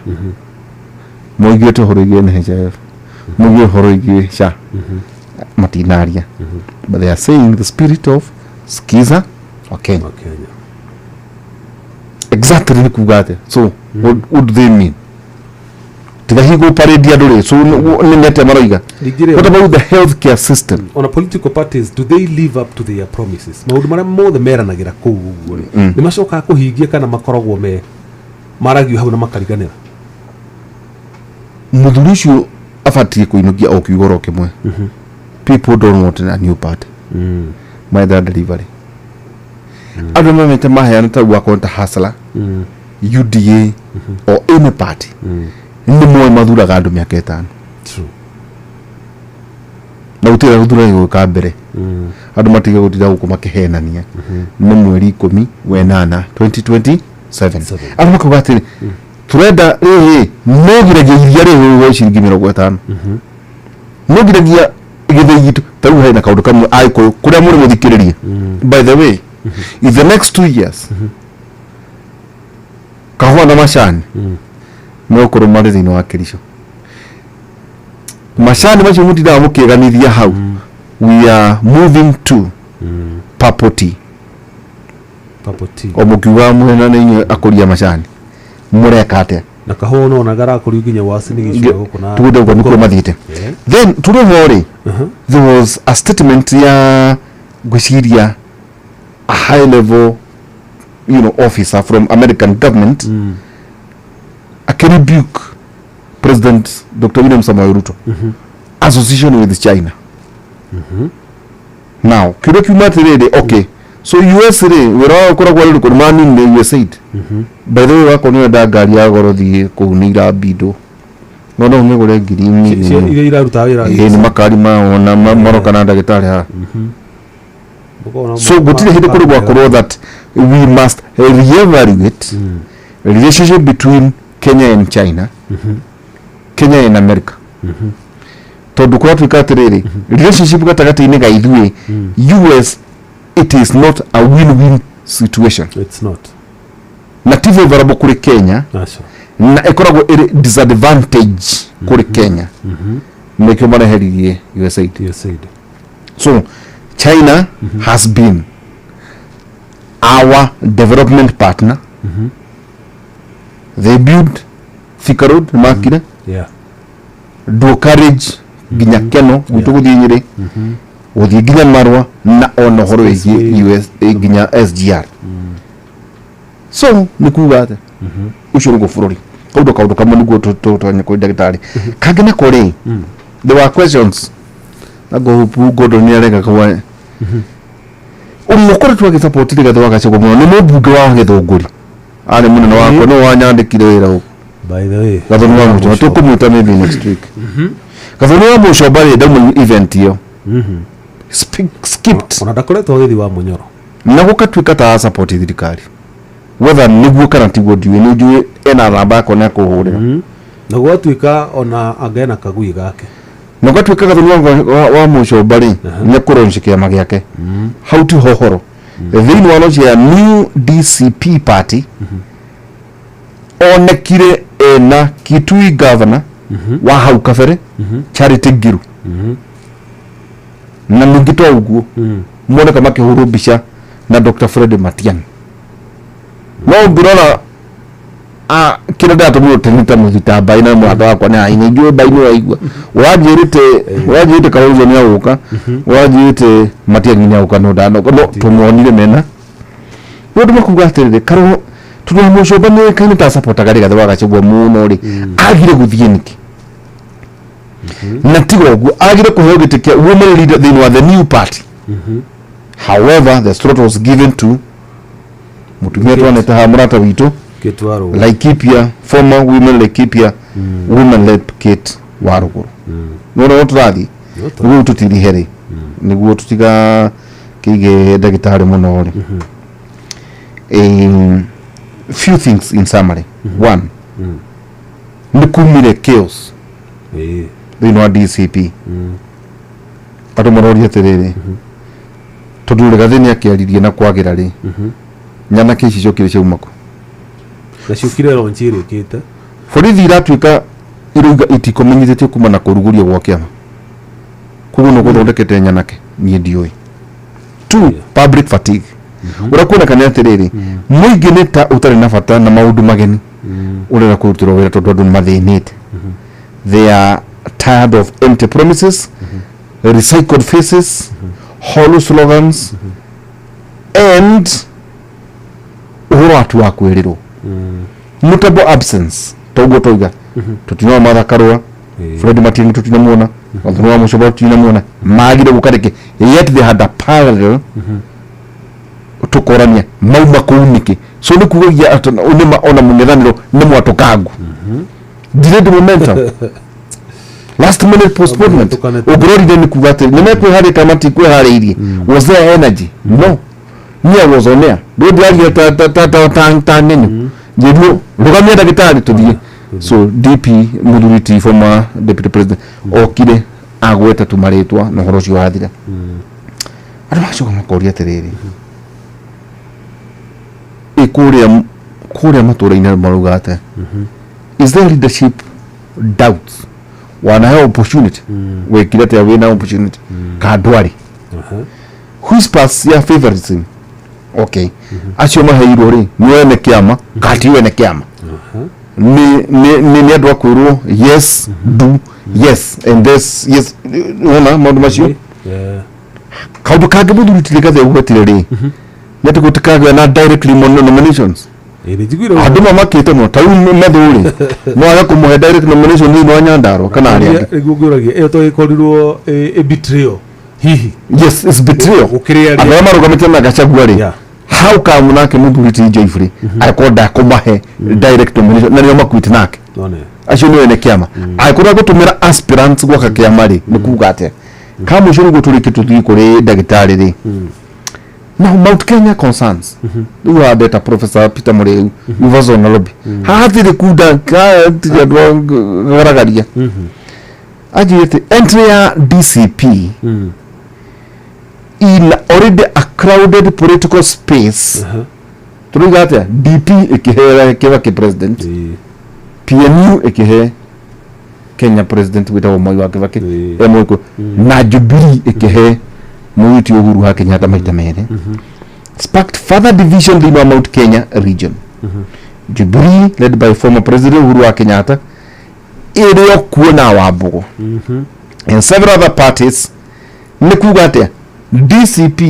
moigire to horoigie NHIF moigire horoigie sha matinaria but they are saying the spirit of skiza wa Kenya. Exactly ni kugate so what do they mean tiga higo parade adore so ni mete maroiga what about the healthcare system on a political parties do they live up to their promises maundu mara mothe meranagira kuu ni macoka kuhingia kana makoragwo me maragio hau na makariganira muthuri ucio afatie kuinukia o kiugoro kimwe people don't want a new party my delivery andu mamete mahayana ta gwa konta Hustler UDA or any party ni mwe mathura gandu miaka 5 true na utira ruthura yo ka mbere andu matige gutira guko makihenania ni mweri 10 wenana 2027 andu makuga atiri turenda nogiragia iria rihu ciringi 50 nogiragia igithigitu taru haina kaundu kamwe aiko kuria muri muthikiririe by the way in the next 2 years kahua na mashani no kurumari thini wa Kirisho mashani macio mutida mukiganithia hau we are moving to papoti omukiwa mwena ninyo akuria mashani mureka atia na kahua no nagara kuri ginya wasini gicio gukuna tude kwa niko mathite then tude hore there was a statement ya gwiciria a high level officer from American government a rebuke President Dr. William Samoei Ruto association with China now kido kimatirede okay so USA wera ukora kwa riko mani ne USAID by the way wako ni ndagari ya gorothi kunira bido no ngegore ngirimi ile iraruta wira ni makari maona maroka na ndagitari ha so gutire hinde kuri gwa koro that we must reevaluate relationship between Kenya and China Kenya and America tondu kwa twikatiriri relationship gatagati-ini ga ithui US it is not a win-win situation. It's not. Na favorable kuri Kenya na ikoragwo iri disadvantage kuri Kenya mekyo mara heririe USAID. So China has been our development partner. They build Thika Road makina do carriage ginya Keno gutu guthinyire uthi ginya Marwa na ono horo igi US ginya SGR. So nikuga ate ucio ngo bururi kaudo kamwe niguo tutanya kwa ndagitari kangena kore there were questions nago godo ni arenga kwa umukore twa support Rigathi wa Gachagua muno ni mubunge wa Githunguri ari munene wako no wanyandikire wira u by the way gathoni wa muco tukumuita maybe next week gathoni wa muco bari damu event yo skipped ona dakoretwo githi wa munyoro na gukatuika ta support thirikari whether niguo kana tiguo ndiwe ni njui ena namba yako na kuhurira na gwatuika ona angena kagui gake na gwatuika gathoni wa muco bari ni kuronshi kiama giake how to hohoro thiini wa loji ya new DCP party onekire ena Kitui governor wa hau kabere Charity Ngilu na ningitwa uguo muone kama kihuru bisha na Dr. Fred Matiang'i no ngirona kira ndatumwo tenita muthita baina mwaka wakwa na ine njue baina waigua wajirite kauzo ni aguka wajirite Matiang'i ni aguka no ndano no tumuonire mena ndu makuga atirire karo tuna mucoba ni kaini ta support Rigathi wa Gachagua muno ri agire guthie niki na tigo uguo agire kuheo gitikia women leader thini wa the new party however the slot was given to mutumia twaneta hamurata witu Kitwaro Laikipia former women Laikipia women led Kate Waruguru no turathi niguo tutiri here niguo tutiga kige ndagitari muno ri few things in summary one nikumire chaos thini wa DCP atu maroria tiriri tondu Rigathi ni akiaririe na kwagira ri nyana kici ciokire ciaumako na ciukire ronchire kite borithi iratuika iruga itikomenyithĩtio kuma na kũruguria gwa kĩama koguo no gũthondekete nyanake niĩ ndiũĩ two public fatigue ũrakuonekana atĩrĩrĩ mũingĩ nĩ ta ũtarĩ na bata na maũndũ mageni ũrenda kũrutĩrwo wĩra tondũ andũ nĩ mathĩnĩte they are tired of empty promises recycled faces hollow slogans and ũhoro watu wa kwĩrĩrwo notable absence togo toiga tutinwa Martha Karua Fred Matiang'i tutinamuona Gathoni muco tutinamuona magire gukareke yet they had a parallel tukorania mauma kuuniki so ni kugogia atona unima ona munethaniro ni mwatokangu delayed momentum last minute postponement ugrori then kugate ni mekwe hari kamati kwe hariirie was there energy no nia was on there do dia ta nini jedu rugamia ndagitari tuthie so DP Muthuriti former deputy president okire agweta tumaritwa na horo cio wathira aracoka makoria atiriri kuria matura-inĩ marugate is there leadership doubts wana opportunity wekire atia wina opportunity kadwari whispers ya favoritism okay acio maheirwo ri niwene kiama kati wene kiama ni andũ akwĩrwo yes do yes and this yes ona maũndũ macio kaũndũ kangĩ Muthuriti Rigathi ũgwetire rĩ nĩatĩ gũtikagĩa na directly nominations andũ mamakĩte mũno ta rĩu Mathũri no aga kũmũhe direct nomination thĩinĩ wa Nyandarua kana arĩa angĩ nĩguo ngĩũragia ĩyo to ĩkorirwo betrayal hihi yes it's betrayal andũ arĩa marũgamĩte na Gachagua rĩ how come nake Muthuriti Joyfrey akonda kumahe direct nomination na nio makwite nake acio ni wene kiama akora gutumira aspirants gwaka kiama ri nikuga ate kama ucio ngo turike tuthii kuri ndagitari ri now Mount Kenya concerns you are better Professor Peter Mureu Uvazo na lobby hathire kuda ka garagaria ajite entry ya DCP in already a crowded political space turigate DP ikihera kiwa ki president PNU ikihe Kenya president witwa Moi wa Kibaki emoiko na Jubilee ikihe Muhiti Uhuru wa Kenyatta maita mere sparked further division in Mount Kenya region Jubilee led by former president Uhuru wa Kenyatta iliyo kuona Wambugu and several other parties nikugate DCP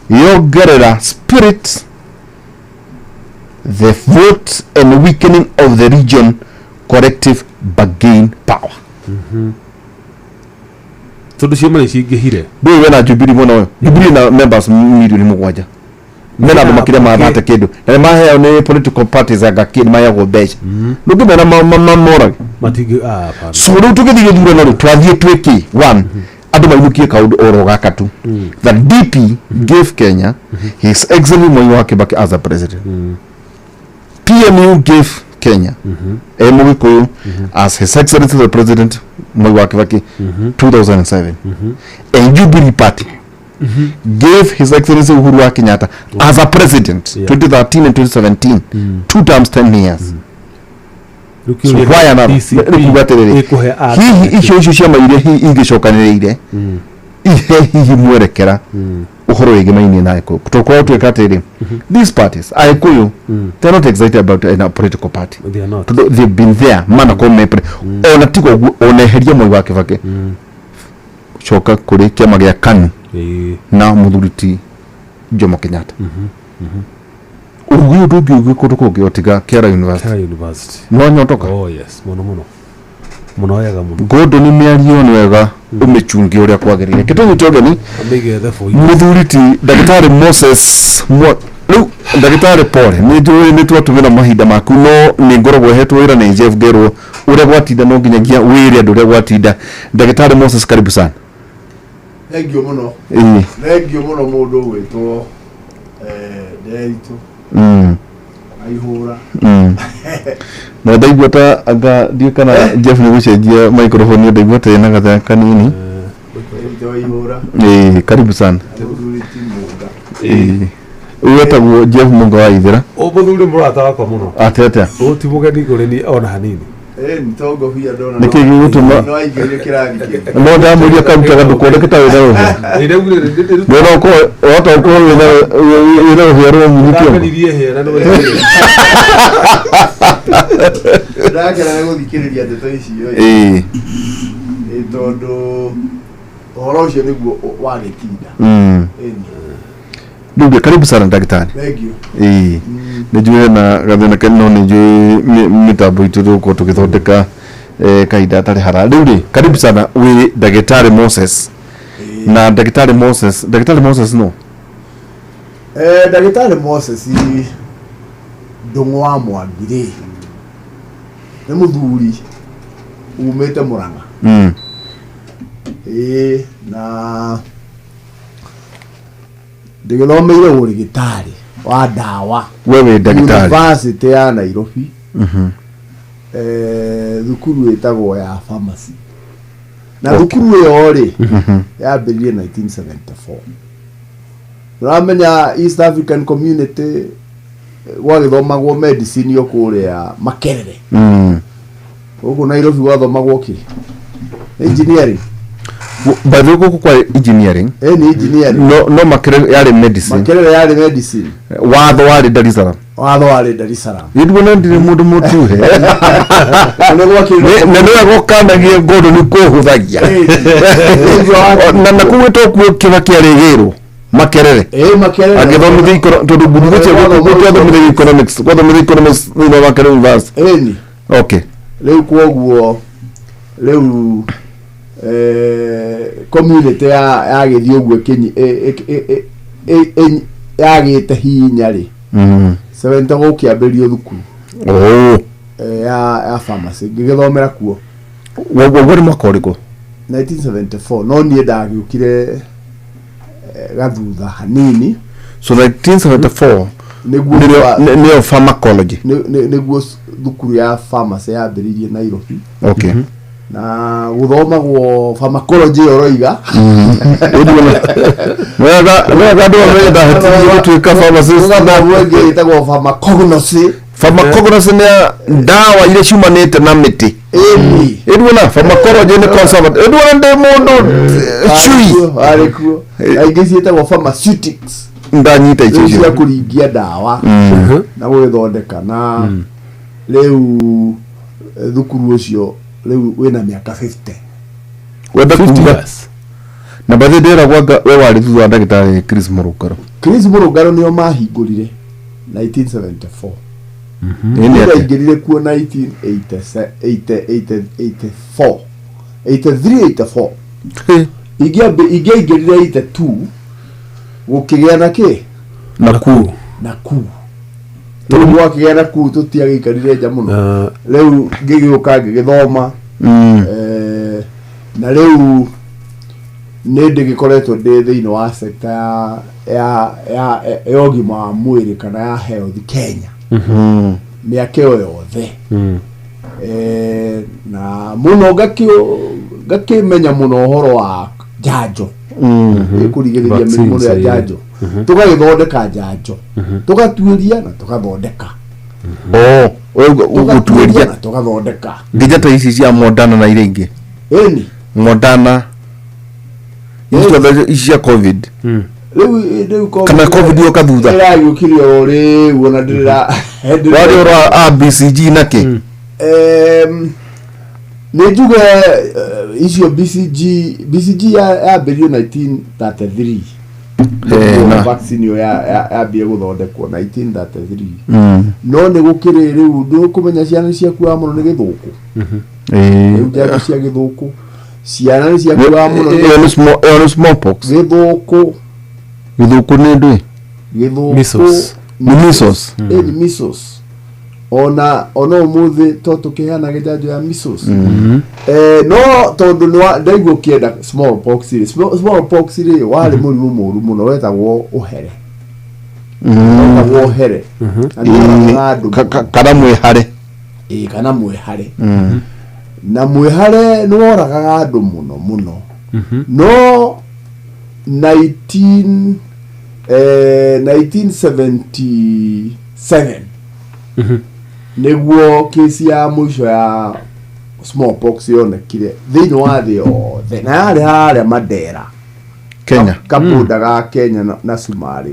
yogerera spirit the vote and weakening of the region collective bargain power. Tondu ciama nicingihire ndå wena Jubilee mwena ũyũ Jubilee na members milioni 7 mena andũ makĩria ma 30 kĩndũ na nĩ maheo nĩ political parties anga kĩndũ maheagwo mbeca ndũngĩmena mamorage so rĩu tũgĩthiĩ gĩthurano rĩu twathiĩ twĩkĩ one andũ mainũkie kaũndũ oro gaka tu the DP gave Kenya his excellency Mwai wa Kibaki as a president. PNU gave Kenya Mũgĩkũyũ as his excellency the president Mwai wa Kibaki 2007 and Jubilee party gave his excellency Uhuru wa Kenyatta as a president 2013 and 2017 2 terms 10 years. So why another hihi icio ciama iria ingĩcokanĩrĩire hihi mwerekera ũhoro wĩgiĩ mainĩ na Gĩkũyũ tũkorwo twĩka atĩrĩ these parties Agĩkũyũ they're not excited about a political party. They've been there mana komepre ona tigo ũguo oneheria Mwai wa Kibaki coka kũrĩ kĩama gĩa KANU na mũthuri ti Jomo Kenyatta. Uguo ndũngĩ ũguo kũndũ kũngĩ otiga Kera University no nyotoka. Oh yes muno wega muno Gordon nĩ mĩario nĩ wega ũmĩchungi ũrĩa kwagĩrĩire kĩtũmi kĩogeni mũthuri ti Ndagĩtarĩ Moses rĩu Ndagĩtarĩ Paul nĩ njũĩ nĩ twatũmĩra mahinda maku no nĩ ngoragwo hetwo wĩra nĩ Jeff Ngerwo ũrĩa gwatinda no nginyagia wĩre andũ ũrĩa gwatinda. Ndagĩtarĩ Moses karibu sana. Thengio mũno mũndũ gwĩtwo Nderitu aihũra na ndaigua ta anga ndio kana Jeff nĩ gũcenjia microphone ndaigua ta ina gatha kanini karibu sana. Wetagwo Jeff Munga wa Ithera mũthuri mũrata wakwa mũno atete ti mũgeni kũrĩ ni ona hanini nĩtongo bia ndona nĩkĩ gĩgũtũma no aingĩrie kĩrathi kĩngĩ no ndamũria karutaga ndũkwendeke ta wĩra ũhĩa no ũhota gũkorwo wĩra ũhĩa rwa mũrutio ndakena nĩ gũthikĩrĩria ndeto icio tondũ ũhoro ũcio nĩguo wagĩtinda. Ndugu karibu sana daktari. Thank you. Nijue na gathina keno nijue mitambo itu tuko tukithondeka kaida tari hara. Rĩu karibu sana wi Ndagĩtarĩ Moses. Na Ndagĩtarĩ Moses no. Ndagĩtarĩ Moses Ndung'u wa Mwambire nĩ mũthuri umĩte Mũrang'a. Na ndĩgĩthomeire ũrigitari wa ndawa wewe ndagĩtarĩ University ya Nairobi thukuru ĩtagwo ya pharmacy na thukuru ĩyo rĩ yambĩrĩirie 1974. Ũramenya East African Community gwagĩthomagwo medicine yo kũrĩa Makerere gũkũ Nairobi gwathomagwo kĩ engineering Badho kwa engineering ni engineering no Makerere yari medicine watho wari Dar es Salaam yidwo ndire mundu mutuhe na no gokanagie ngodo ni kuhuthagia na kuwetwo kuo Kibaki arigirwo Makerere agithomithia tondu ngurugo cia gũthomithia economics thĩinĩ wa Makerere University. Okay rĩu kwoguo rĩu community ya gĩthiĩ ũguo yagĩte hinya rĩ seventa gũkĩambĩrio thukuru ya pharmacy ngĩgĩthomera kuo. Wari mwaka ũrĩkũ? 1974 no niĩ ndagĩũkire gathutha hanini. So 1974 nĩyo pharmacology nĩguo thukuru ya pharmacy yambĩrĩirie Nairobi. Okay. Na gũthomagwo pharmacology oroiga wega andũ amenda hatirie gũtuĩka pharmacist na gwenge ĩtagwo pharmacognosy. Pharmacognosy nĩ ndawa iria ciumanĩte na mĩtĩ. Edwona pharmacology nĩ conservant. Edwona ndĩ mũndũ chui arĩkuo aingĩ ciĩtagwo pharmaceutics ndanyita icio cia kũringia ndawa na gwĩthondeka na rĩu thukuru ũcio rĩu wĩna mĩaka 50 wenda kuuga na bathĩ ndĩra gwanga we warĩ thutha wa Ndagĩtarĩ Chris Mũrũngarũ. Chris Mũrũngarũ nĩo mahingũrire 1974 ingirire kuo 1984 83 ingirire 82 gukigea na ki naku Tumu akigea naku tutiagikarire nja muno riu ngigiuka ngigithoma na riu nindi gikoretwo ndi thiini wa sector ya ogima wa mwiri kana ya health Kenya miaka iyo yothe na muno gakimenya muno horo wa janjo kurigiriria mirimu ya janjo tugagithondeka janjo tugatuiria na tugathondeka gutuiria na tugathondeka ngijata ici cia Moderna na iria ingi Moderna ici cia covid riu kana covid yo kathutha irayukirio ri wona ndira wari ora BCG nake nijuge icio BCG ya berio 1933 na vaccine yo ya bia guthondekwo 1933 no ni gukiri riu ndu kumenya ciana ciaku amuno ni githuku riu cia githuku ciana ni ciaku amuno ni smallpox githuku ni ndui measles ni measles ona umuthi to tukiheana gijanjo ya measles no tondu ndaigua kienda smallpox ri wari murimu muru muno wetagwo uhere kana mwihare kana mwihare na mwihare ni woragaga andu muno no 1977 niguo kesi ya mwisho ya smallpox yonekire thiini wa thi yothe na yari Madera Kenya kabuda ga Kenya na Sumari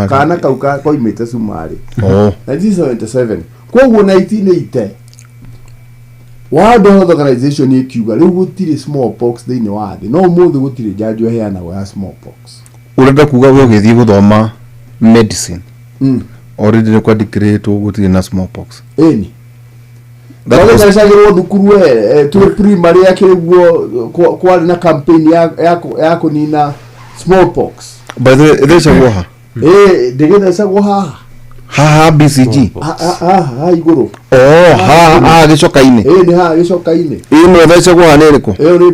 kana kau koimite Sumari 1977 koguo 1980 World Health Organization ikiuga riu gutire smallpox thiini wa thi no muthi gutire janjo heanagwo ya smallpox urenda kuga we ugithii guthoma medicine already ni kwa decree to gutire na smallpox Dole ndashagirwo thukuru tu primary yakiriguo kwari na campaign ya kunina smallpox by the way ndashagwo ha ndegethagwo ha BCG iguru gicoka-ini ni gicoka-ini no ndashagwo ha neriko ni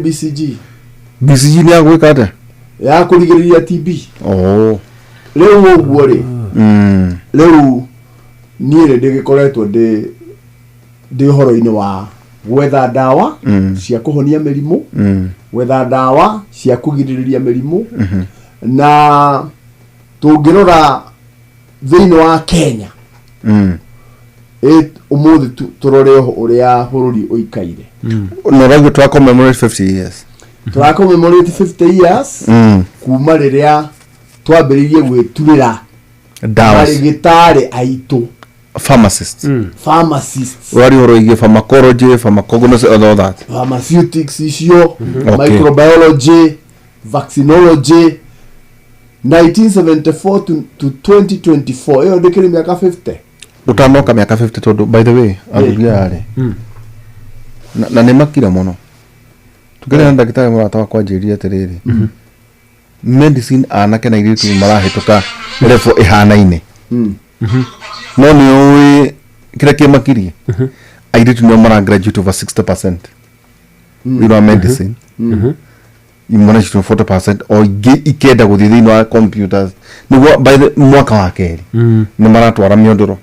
BCG ni agwika ate ya kurigiriria TB riu uguo ri riu niĩ ndigikoretwo ndi horo-ini wa gwetha ndawa cia kuhonia mirimu gwetha ndawa cia kugiririria mirimu na tungirora thiini wa Kenya umuthi turore uria bururi uikaire no ragwe twa commemorate 50 years twa commemorate 50 years kuma riria twambiririe gwiturira ndawa gitari aitu pharmacists wari horoigie pharmacology pharmacognosy all that pharmaceutics icio microbiology vaccinology 1974 to 2024 iyo ndikiri miaka 50 utanoka miaka 50 tondu by the way andugia ari na ni makira muno tukire na ndagitari murata wa kwanjiria atiriri medicine anake na iritu marahituka level ihana-ine no ni uwi kira kimakirie airitu no mara graduate over 60% you know medicine imona chitu 40% o ikenda guthii thiini wa computers niguo by the mwaka wa keri ni maratwara miondoro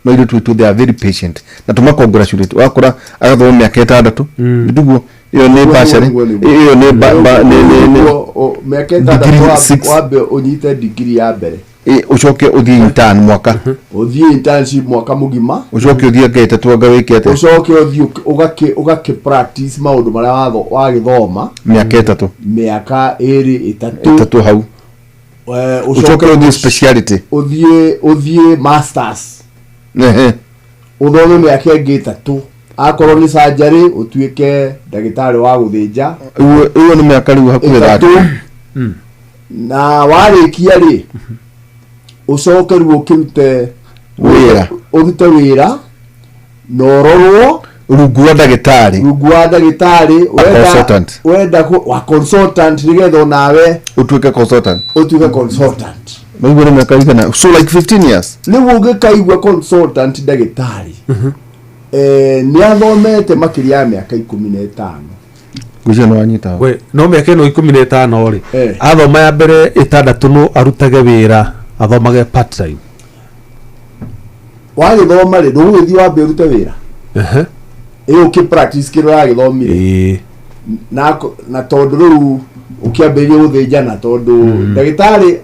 no iritu tu they are very patient na tuma congratulate wakora agathoma miaka 6 nduguo iyo ni bachelor iyo ni miaka 6 wabe unyite degree ya mbere ucoke uthie intern mwaka uthie internship mwaka mugima ucoke uthie gete twaga wikete ucoke uthie ugake practice maundu maria wagithoma miaka 3 miaka 3 hau ucoke uthie speciality uthie masters uthome miaka ingi 3 akorwo ni surgery utuike ndagitari wa guthinja iyo ni miaka riu hakuhi 3 na warikia ri ucoke riu ukirute wira urute wira nororwo rungu wa ndagitari wenda wa consultant nigetho nawe utuike consultant maigwa ni kaigana so like 15 years ni wuge kaigwa consultant ndagitari ni athomete makiria ya miaka 15 gucio no anyita we no miaka ino 15 ri athoma ya mbere 6 no arutage wira athomage part time wagithoma ri nduguthi wa mbere urute wira iyo ki practice kiro yagithomire na tondu riu ukiambiria guthinjana tondu ndagitari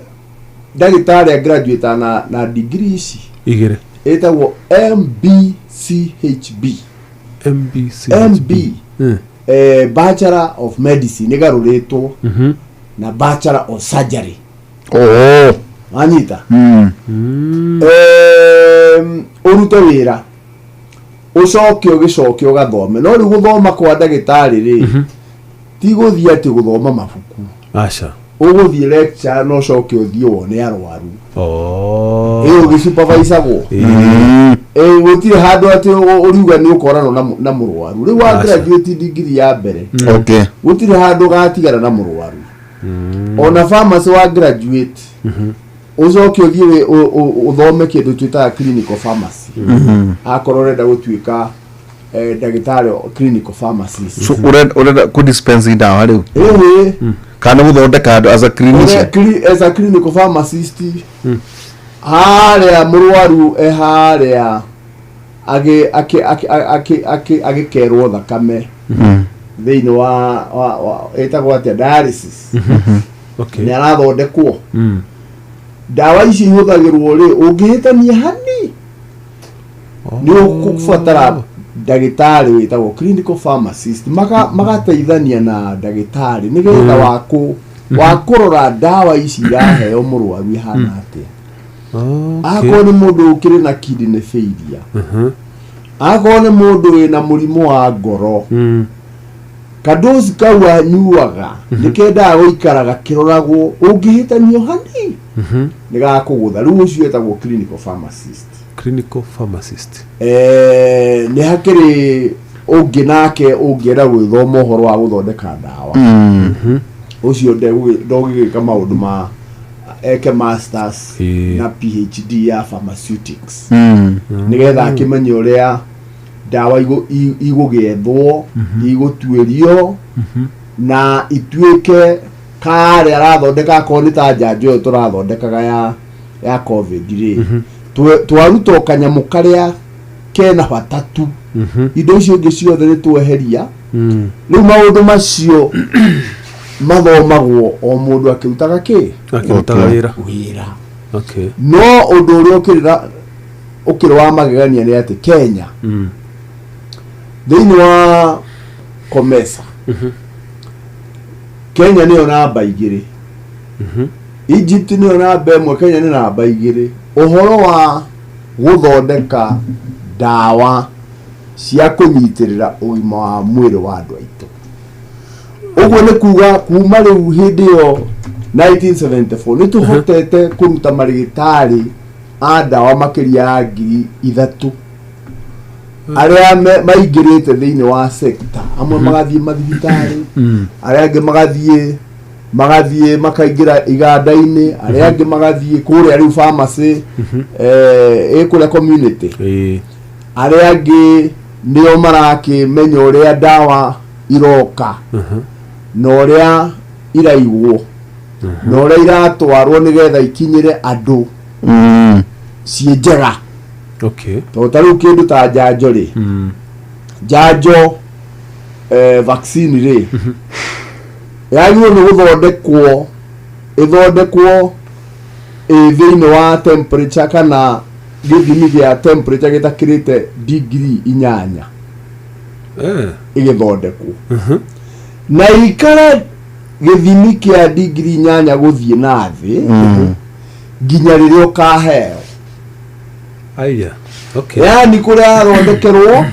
graduate na degree ici igire etagwo MBCHB Bachelor of Medicine igaruritwo na Bachelor of Surgery anyita urute wira ucoke ugicoke ugathome no riu guthoma kwa ndagitari ri ti guthie ati guthoma mabuku acha uguthie lecture no coke uthie wone arwaru ugisupervise go gutire handu ati uriuga ni ukorana na murwaru riu wa graduate degree ya mbere gutire handu gatigana na murwaru ona pharmacy wa graduate ucoke uthie uthome kindu twitaga clinical pharmacy akorwo urenda gutuika ndagitari clinical pharmacist so urenda ku dispense dawa riu kana guthondeka andu as a clinician as a clinical pharmacist haria murwaru haria agikerwo thakame thiini wa etagwo atia dialysis ni arathondekwo dawa ici ihuthagirwo ri ungihitania hani ni ukubatara ndagitari witagwo clinical pharmacist magateithania na ndagitari nigetha wakurora dawa ici iraheo murwaru ihana atia akorwo ni mundu ukiri na kidney failure akorwo ni mundu wina murimu wa ngoro kadozi kau anyuaga nikendaga guikaraga kiroragwo ungihitania hani nigakugutha riu ucio etagwo clinical pharmacist ni hakiri ungi nake ungienda gwithoma uhoro wa guthondeka dawa ucio ndogigika maundu ma eke masters na PhD ya pharmaceutics nigetha akimenye uria dawa igugethwo igutuirio na ituike kare arathondeka ko ni ta njanjo turathondekaga ya covid ri twaruta kanyamu karia kena batatu indo icio ingi ciothe ni tweheria riu maundu macio mathomagwo o mundu akirutaga wira no undu uria ukiri wa magegania ni ati Kenya thiini wa COMESA Kenya niyo namba igiri Egypt niyo namba imwe Kenya ni namba igiri uhoro wa guthondeka dawa cia kunyitirira ugima wa mwiri wa andu aitu uguo ni kuga kuma riu hindi yo 1974 ni tuhotete kuruta marigitari a dawa makiria ya 3,000 aria maingirite thiini wa sector amwe magathie mathibitari aria angi magathie makaingira iganda-ini aria angi magathie kuria riu pharmacy ikuria community aria angi nio marakimenya uria dawa iroka na uria iraigwo na uria iratwarwo nigetha ikinyire andu cie njega to tariu kindu ta njanjo ri njanjo vaccine ri yagirwo ni guthondekwo ithondekwo thiini wa temperature kana githimi gia temperature gitakirite degree 8 igithondekwo na ikara githimi kia degree 8 guthie na thi nginya riria ukaheo yani kuria thondekerwo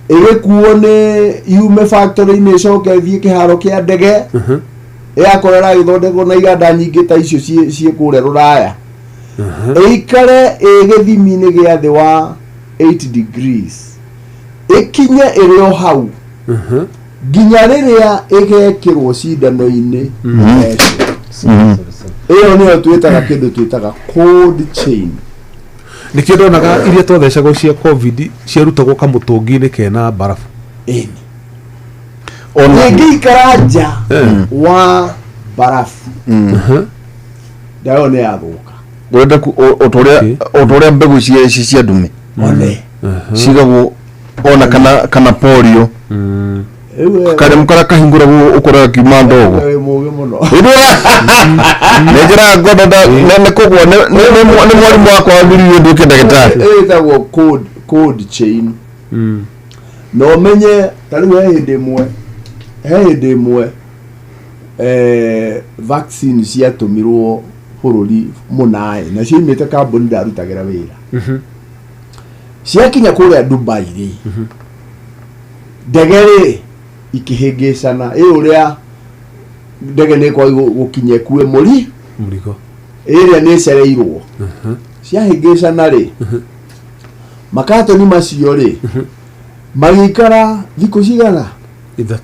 igikuo ni yume factory ni coke thie kiharo kia ndege yakorera ithondekwo na iganda nyingi ta icio cie kuria ruraya ikare githimi-ini gia thi wa 8 degrees ikinye irio hau nginya riria igekirwo cindano-ini iyo niyo twitaga kindu twitaga cold chain nikio ndonaga iria twathecagwo cia covid ciarutagwo kamutungi-ini kena barafu onge ikaraja wa barafu ndayo ne yathũka gwenda otoria mbegu cia ndume cigagwo ona kana polio kare mukara kahingura ukora kiuma ndogo nejera ngoda ne kogwa ne mwalimu wako abiri nduke ndagitari etagwo cold chain no menye tari hindi imwe vaccine ciatumirwo bururi munai na ciimite kambuni ndarutagira wira ciakinya kuria Dubai ri ndegere ikihingicana uria ndege ni kwa gukinye kuwe murigo iria ni cereirwo ciahingicana ri makatoni macio ri magikara thikũ cigana 3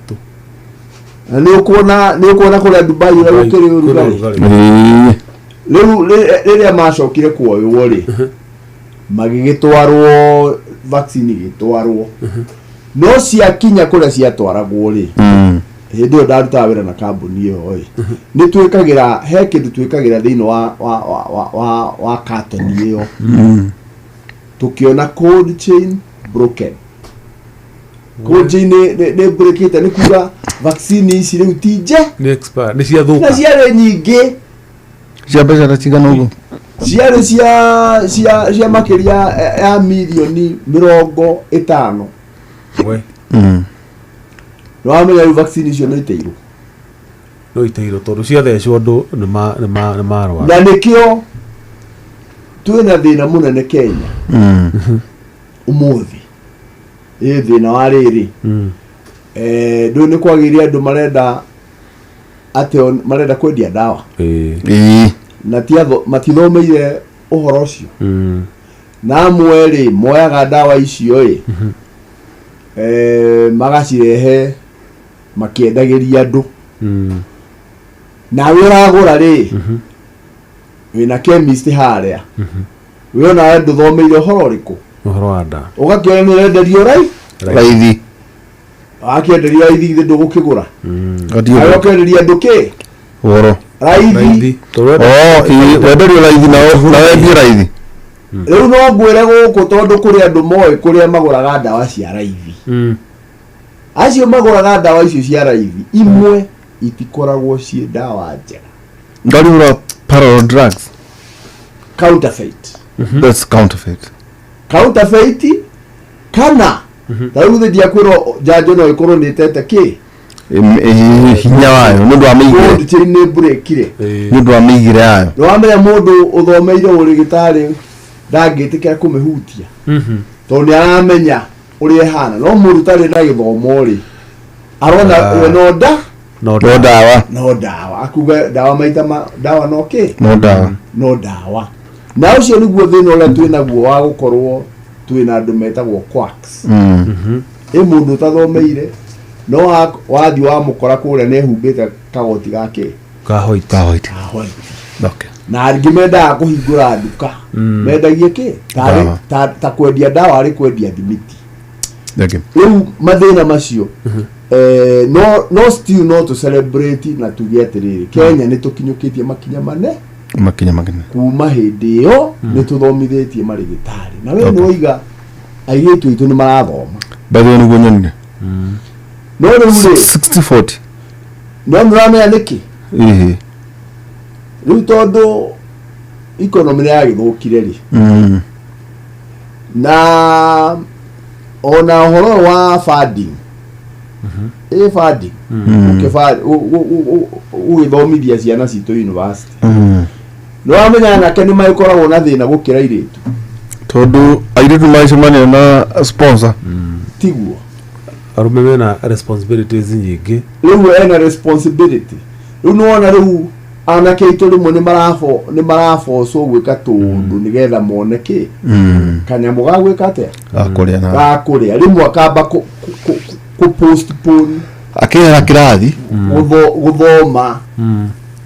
na ni ukuona kuria Dubai ura gukiri urugari riu riria macokire kuoywo ri magigitwarwo vaccine igitwarwo no ciakinya kuria ciatwaragwo ri hindi yo ndaruta wira na kambuni iyo ni twikagira he kindu twikagira thiini wa carton iyo tukiona cold chain broken cold chain ne breakita ni kuga vaccine ici riu tije ni expire ni ciathuka na ciare nyingi cia mbeca na cigana uguo ciare cia makiria ya milioni 50 we no amenya vaccine icio no iteirwo tondu ciathecwo andu ni marwara na nikio twina thina munene Kenya umuthi thina wa riri ndu ni kwagiria andu marenda kwendia dawa na matithomeire uhoro ucio na amwe ri moyaga dawa icio magacirehe makiendagiria andu nawe uragura ri wina chemist haria we na andu thomeire uhoro riku uhoro wa dawa ugakiona ni renderio raithi akienderia raithi ndu gukigura ayo kenderia andu ki uhoro raithi wenderio raithi na wendia raithi riu no ngwire guku tondu kuri andu moe kuria maguraga dawa cia raithi acio maguraga dawa icio cia raithi imwe itikoragwo cie dawa njega ngarura parallel drugs counterfeit that's counterfeit kana tariu ndia kwiro janjo no ikorwo ni tete ki hinya wayo nundu wa migire chini breakire nundu wa migire yayo no amenya mundu uthomeire urigitari ndangitikia kumihutia tondu aramenya uria hana no mundu tari na githomo ri arona no dawa akuga dawa maita dawa no ki no dawa na ucio niguo thina uria twinaguo wa gukorwo twina andu metagwo quacks mundu tathomeire no wathi wa mukora kuria ne humbite kagoti gake kahoiti okay na arigimenda kuhingura nduka mendagie ki ta kwendia dawa ari kwendia thimiti riu mathina macio no still no to celebrate na tugiatiriri Kenya ni tukinyukitie makinya manene kuma hindi iyo ni tuthomithitie marigitari na we no iga aigetu itu ni marathoma batho ni gunyonne no ni 60-40 no mramenya niki riu tondu economy ya githukire ri na ona horo wa funding funding ugithomithia ciana citu university no amenya nake ni maikoragwo na thina gukira iritu tondu airitu maicemania na sponsor tiguo arume mena responsibilities nyingi riu ena responsibility riu nona riu anake itu rimwe ni marafocwo gwika tundu nigetha moneke kanyamu ga gwika atia gakuria rimwe akamba ku postpone akira kirathi guthoma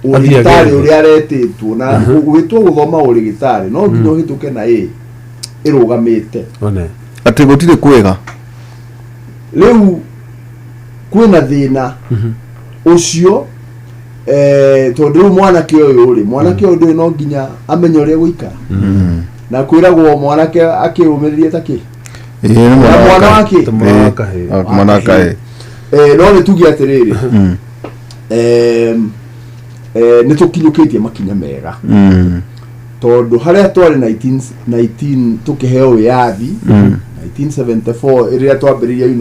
urigitari uria aretitwo na gwitwo guthoma urigitari no nginya uhituke na irugamite ati gutire kwega riu kwina thina ucio tondu mwanake uyu ri mwanake uyu no nginya amenye uria guikara na kwiragwo mwanake akiumiririe taki mwanake no ni tugi atiriri ni tukinyukitie makinya mega tondu haria twari 19 tukiheo wiathi 1974 iria twambiririe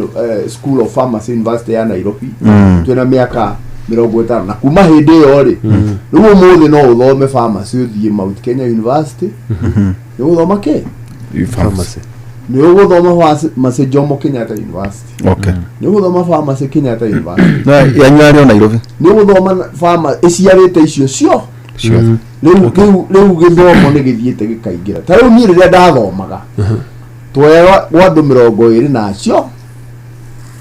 School of Pharmacy University ya Nairobi twina miaka 50 na kuma hindi iyo ri riu umuthi no uthome pharmacy uthie Mount Kenya University ni uthoma ke pharmacy ni uguthoma pharmacy Jomo Kenyatta University ni uguthoma pharmacy Kenyatta University na yanyario Nairobi ni uguthoma pharmacy iciarite icio cio riu githomo ni githiete gikaingira ta riu ni riria ndathomaga twega gwa andu 20 nacio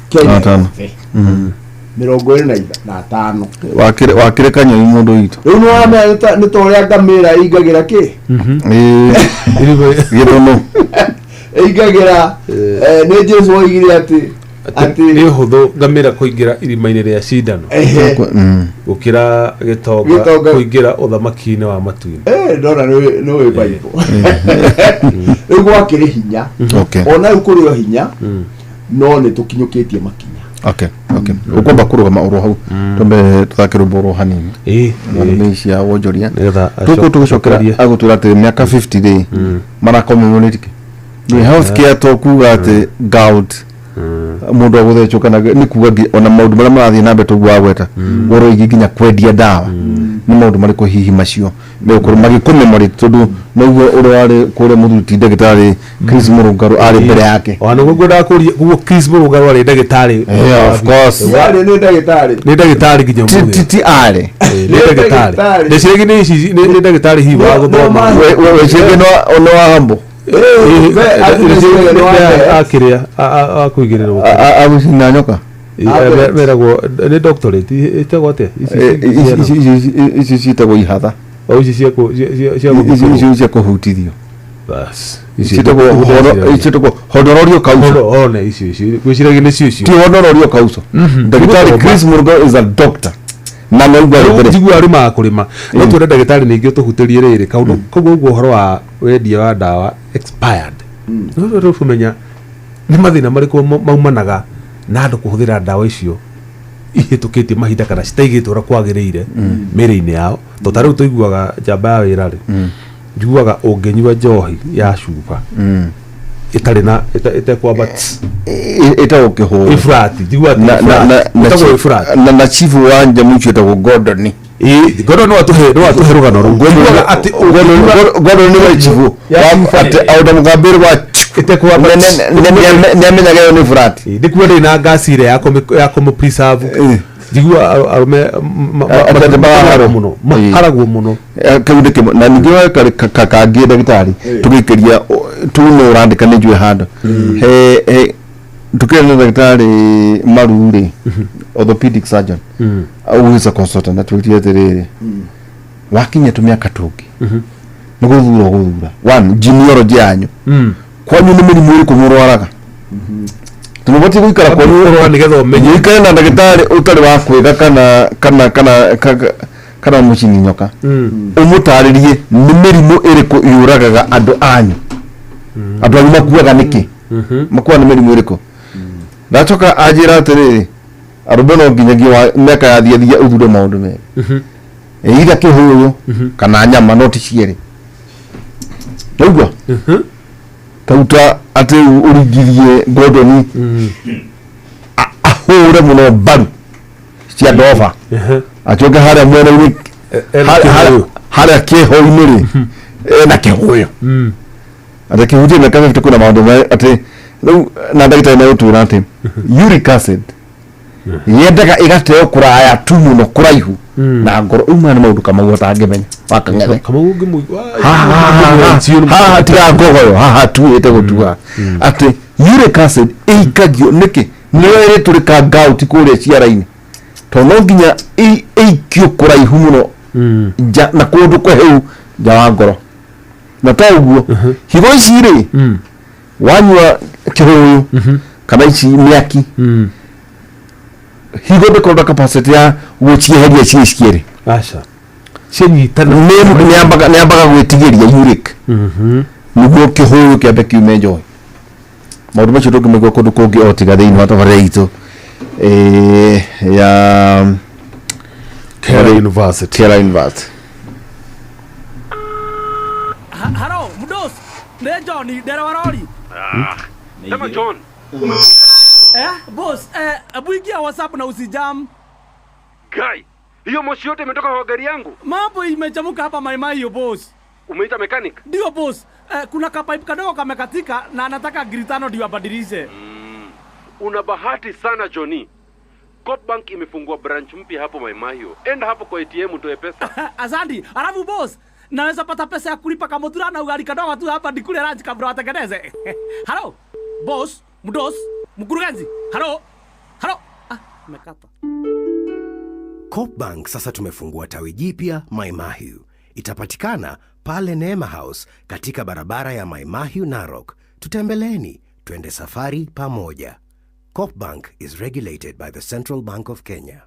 Kenya 25 wakire kanyoi mundu witu riu no ameta ni toria ngamira ingagira ki githomo ingagira ni Jesu oigire ati ni huthu ngamira kuingira irima-ini ria cindano gukira gitonga kuingira uthamaki-ini wa matu-ini ndona no we Bible riu gwakire hinya ona ukuri o hinya no ni tukinyukitie makinya ukwamba kurugama uru hau tombe tuthakire mboro hanini ni cia wonjoria tugucokera agutwira ati miaka 50 ri marakommemorate ni healthcare tokuga ati gout mundu aguthecwo kana ni kuga ona maundu maria marathie na mbe tugwa gweta goro igi nginya kwendia dawa ni maundu mariko hihi macio me ukuru magikommemorate tondu noguo urwari kure muthuti ndagitari Chris Murungaru ari mbere yake wana gugu ndakuria gugu Chris Murungaru ari ndagitari of course ari ni ndagitari nginya mu titi ari ni ndagitari ndeciregi ni ndagitari hi wa guthoma we cege no wa hambo akiria akuigirira agucina nyoka meragwo ni doctorate itagwo atia ici ciitagwo ihatha ici cia kuhutithio bas ciitagwo hodororio kauso one ici gwiciragia ni cio ti hodororio kauso ndagitari Chris Murungaru is a doctor na njigua ari makurima no twende ndagitari ningi utuhutirie riri kaundu koguo uguo horo wa wendia wa dawa expired no rufumenya ni mathina mariko maumanaga na andu kuhuthira dawa icio ihitukitie mahinda kana citaigitwo ura kwagiriire miri-ini yao to tariu tuiguaga njamba ya wira ri njiguaga unginyua njohi ya cuba itari na itakwamba itagukihu ifrati njigua na chief wa njamu cio itagu Gordon Gordon no atuhe rugano rugwa ati Gordon ni wa chief ati auda mugambiri wa itakwamba ni amenyaga yo ni frati ndikuwa ndina gasire ya komo preserve njigua arume muno maharagwo muno kaunde ke na ningwe kakangie ndagitari tugikiria tuno urandika ni njwe handa he tukirana ndagitari maruri orthopedic surgeon au is a consultant atuitie tiriri wakinya tumiaka tungi guthura one genealogy yanyu kwanyu ni mirimu iri kumurwaraga tumubati guikara kwa urwa nigetha umenye ikare na ndagitari utari wa kwiga kana mucini nyoka umutaririe ni mirimu iriku yuragaga andu anyu andu anyu makuaga niki makuwa ni mirimu iriku ndachoka ajira atiriri arubeno nginyagia wa meka ya thia uthure maundu me ira kihuyo kana nyama noti ciere ndugwa tauta ati urigirie Gordon ahure muno baru cia ndova achoka haria mwene haria kiho-ini ri na kihuyo ati kihuyo na kaza kuna maundu ati na ndagitari na utura ati uric acid yendaga igateo kuraya tu muno kuraihu na ngoro uma na maundu kama utangemenya wakang'ethe kama ungimuigua ha tira ngogoyo ha tuite gutua ati uric acid ikagio niki niwe turika gout kuria ciara-ini to no nginya ikio kuraihu muno ja na kundu kweheu ja wa ngoro na ta uguo higo ici ri wanyua kihuyu kana ici miaki higo ndikoda capacity ya gucieheria ciiciere acha cinyitana ni ambaga gwitigiria uric niguo kihuyu kiambe kiume njohi maundu macio ndungimigua kundu kungi o tiga thiini wa tabarĩra itũ ya Kera University. Hello, Mudos. Ne Johnny, dera warori. Sema John. Boss, abuingia WhatsApp na usijam. Guy, hiyo moshi yote imetoka kwa gari yangu. Mambo imechamuka hapa Mai hiyo boss. Umeita mechanic? Ndio boss. Kuna kapipe kadogo kamekatika na anataka gritano ndio abadilishe. Una bahati sana Johnny. Copbank imefungua branch mpya hapo Maimahio. Enda hapo kwa ATM utoe pesa. Asante. Alafu boss, naweza pata pesa ya kulipa kamutura na ugali kadogo tu hapa nikule lunch kabla watengeneze. Hello. Boss, Mudos, mkurugenzi. Hello. Mekata. Copbank sasa tumefungua tawi jipya Maimahio. Itapatikana pale Neema House katika barabara ya Maimahio Narok. Tutembeleni, twende safari pamoja. Copbank is regulated by the Central Bank of Kenya.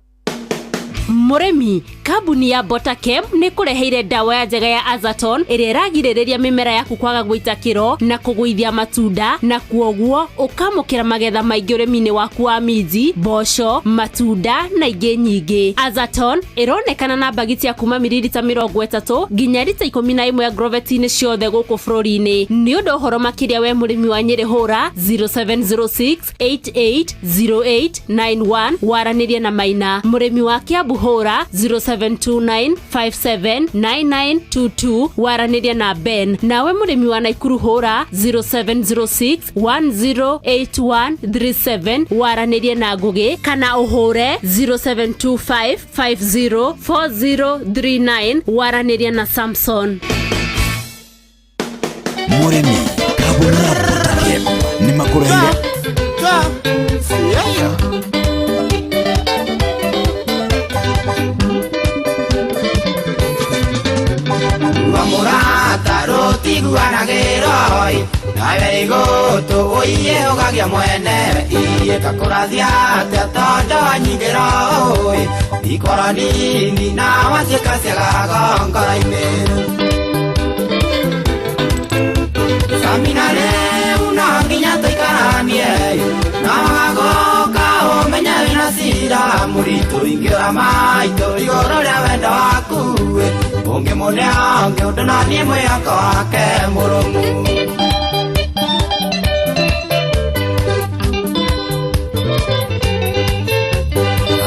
Muremi, kambuni ya Botakem ni kureheire dawa ya njega ya Azaton iria iragirĩrĩria mimera yaku kwaga gũita kĩro na kũgũithia matunda na kuoguo ukamũkĩra magetha maingĩ ũrĩmi-inĩ waku wa minji, mboco, matunda na ingĩ nyingĩ. Azaton ironekana na bagiti ya kuma mililita 30 nginya lita 11 ya groveti-inĩ ciothe gũkũ bũrũri-inĩ. Nĩ ũndũ ũhoro makĩria we mũrĩmi wa Nyĩrĩ hũra 0706880891 waranĩrie na Maina. Mũrĩmi wa Kiambu hora 0729579922 waranĩria na Ben. Nawe mũrĩmi wa Naikuru hora 0706108137 waranĩrie na Ngũgĩ kana ũhũre 0725504039 waranĩrie na Samson. Mũrĩmi, kambuni ya Botakem nĩ makũreheire tiguanagĩroi nawe igũtũ ũiye ũgagia mwene iye kakũrathia atĩa tondũ wanyingĩroi ikoro nini na waciĩka ciagago ngoro-inĩ samina rĩu no nginya tũikaranie na wagoka ũmenye wĩna cira mũritũ ingĩra maitũ igũrũ rĩa wendo waku ũngĩmũnea ngĩũndũ na niĩ mwĩhoko wake mũrũmu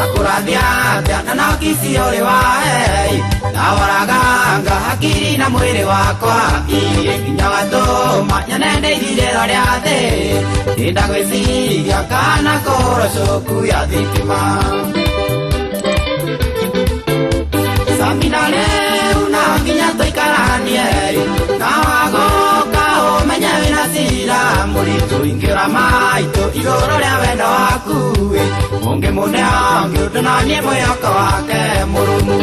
akũrathia atĩa na nokisi ũrĩ wae na waraganga hakiri na mwĩrĩ wakwa iĩ nginya watũma nyone ndeithirĩro rĩa thĩ ndagwĩciria kana kũrocũku ya thitima samina rĩu no nginya tũikaranie na wagoka ũmenye wĩna cira mũritũ ingĩra maitũ igũrũ rĩa wendo waku ũngĩmũnea ngĩũndũ na niĩ mwĩhoko wake mũrũmu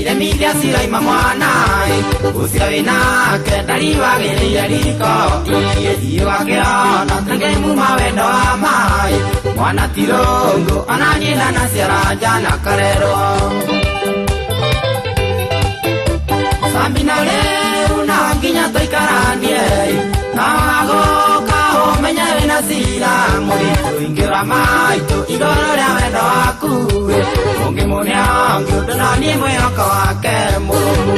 Emilia siraima mwanai usia winake ndariwagĩrĩire riko iye wakĩona tangemu mawendo wa mai mwana tirũngũ ananyina na ciaranja na karerwo sambina rĩu no nginya tũikaranie na wagoka ũmenye wĩna cira mũritũ ingĩra maitũ igũrũ rĩa wendo waku ũngĩmũnea ngĩũndũ na niĩ mwĩhoko wake mũrũmu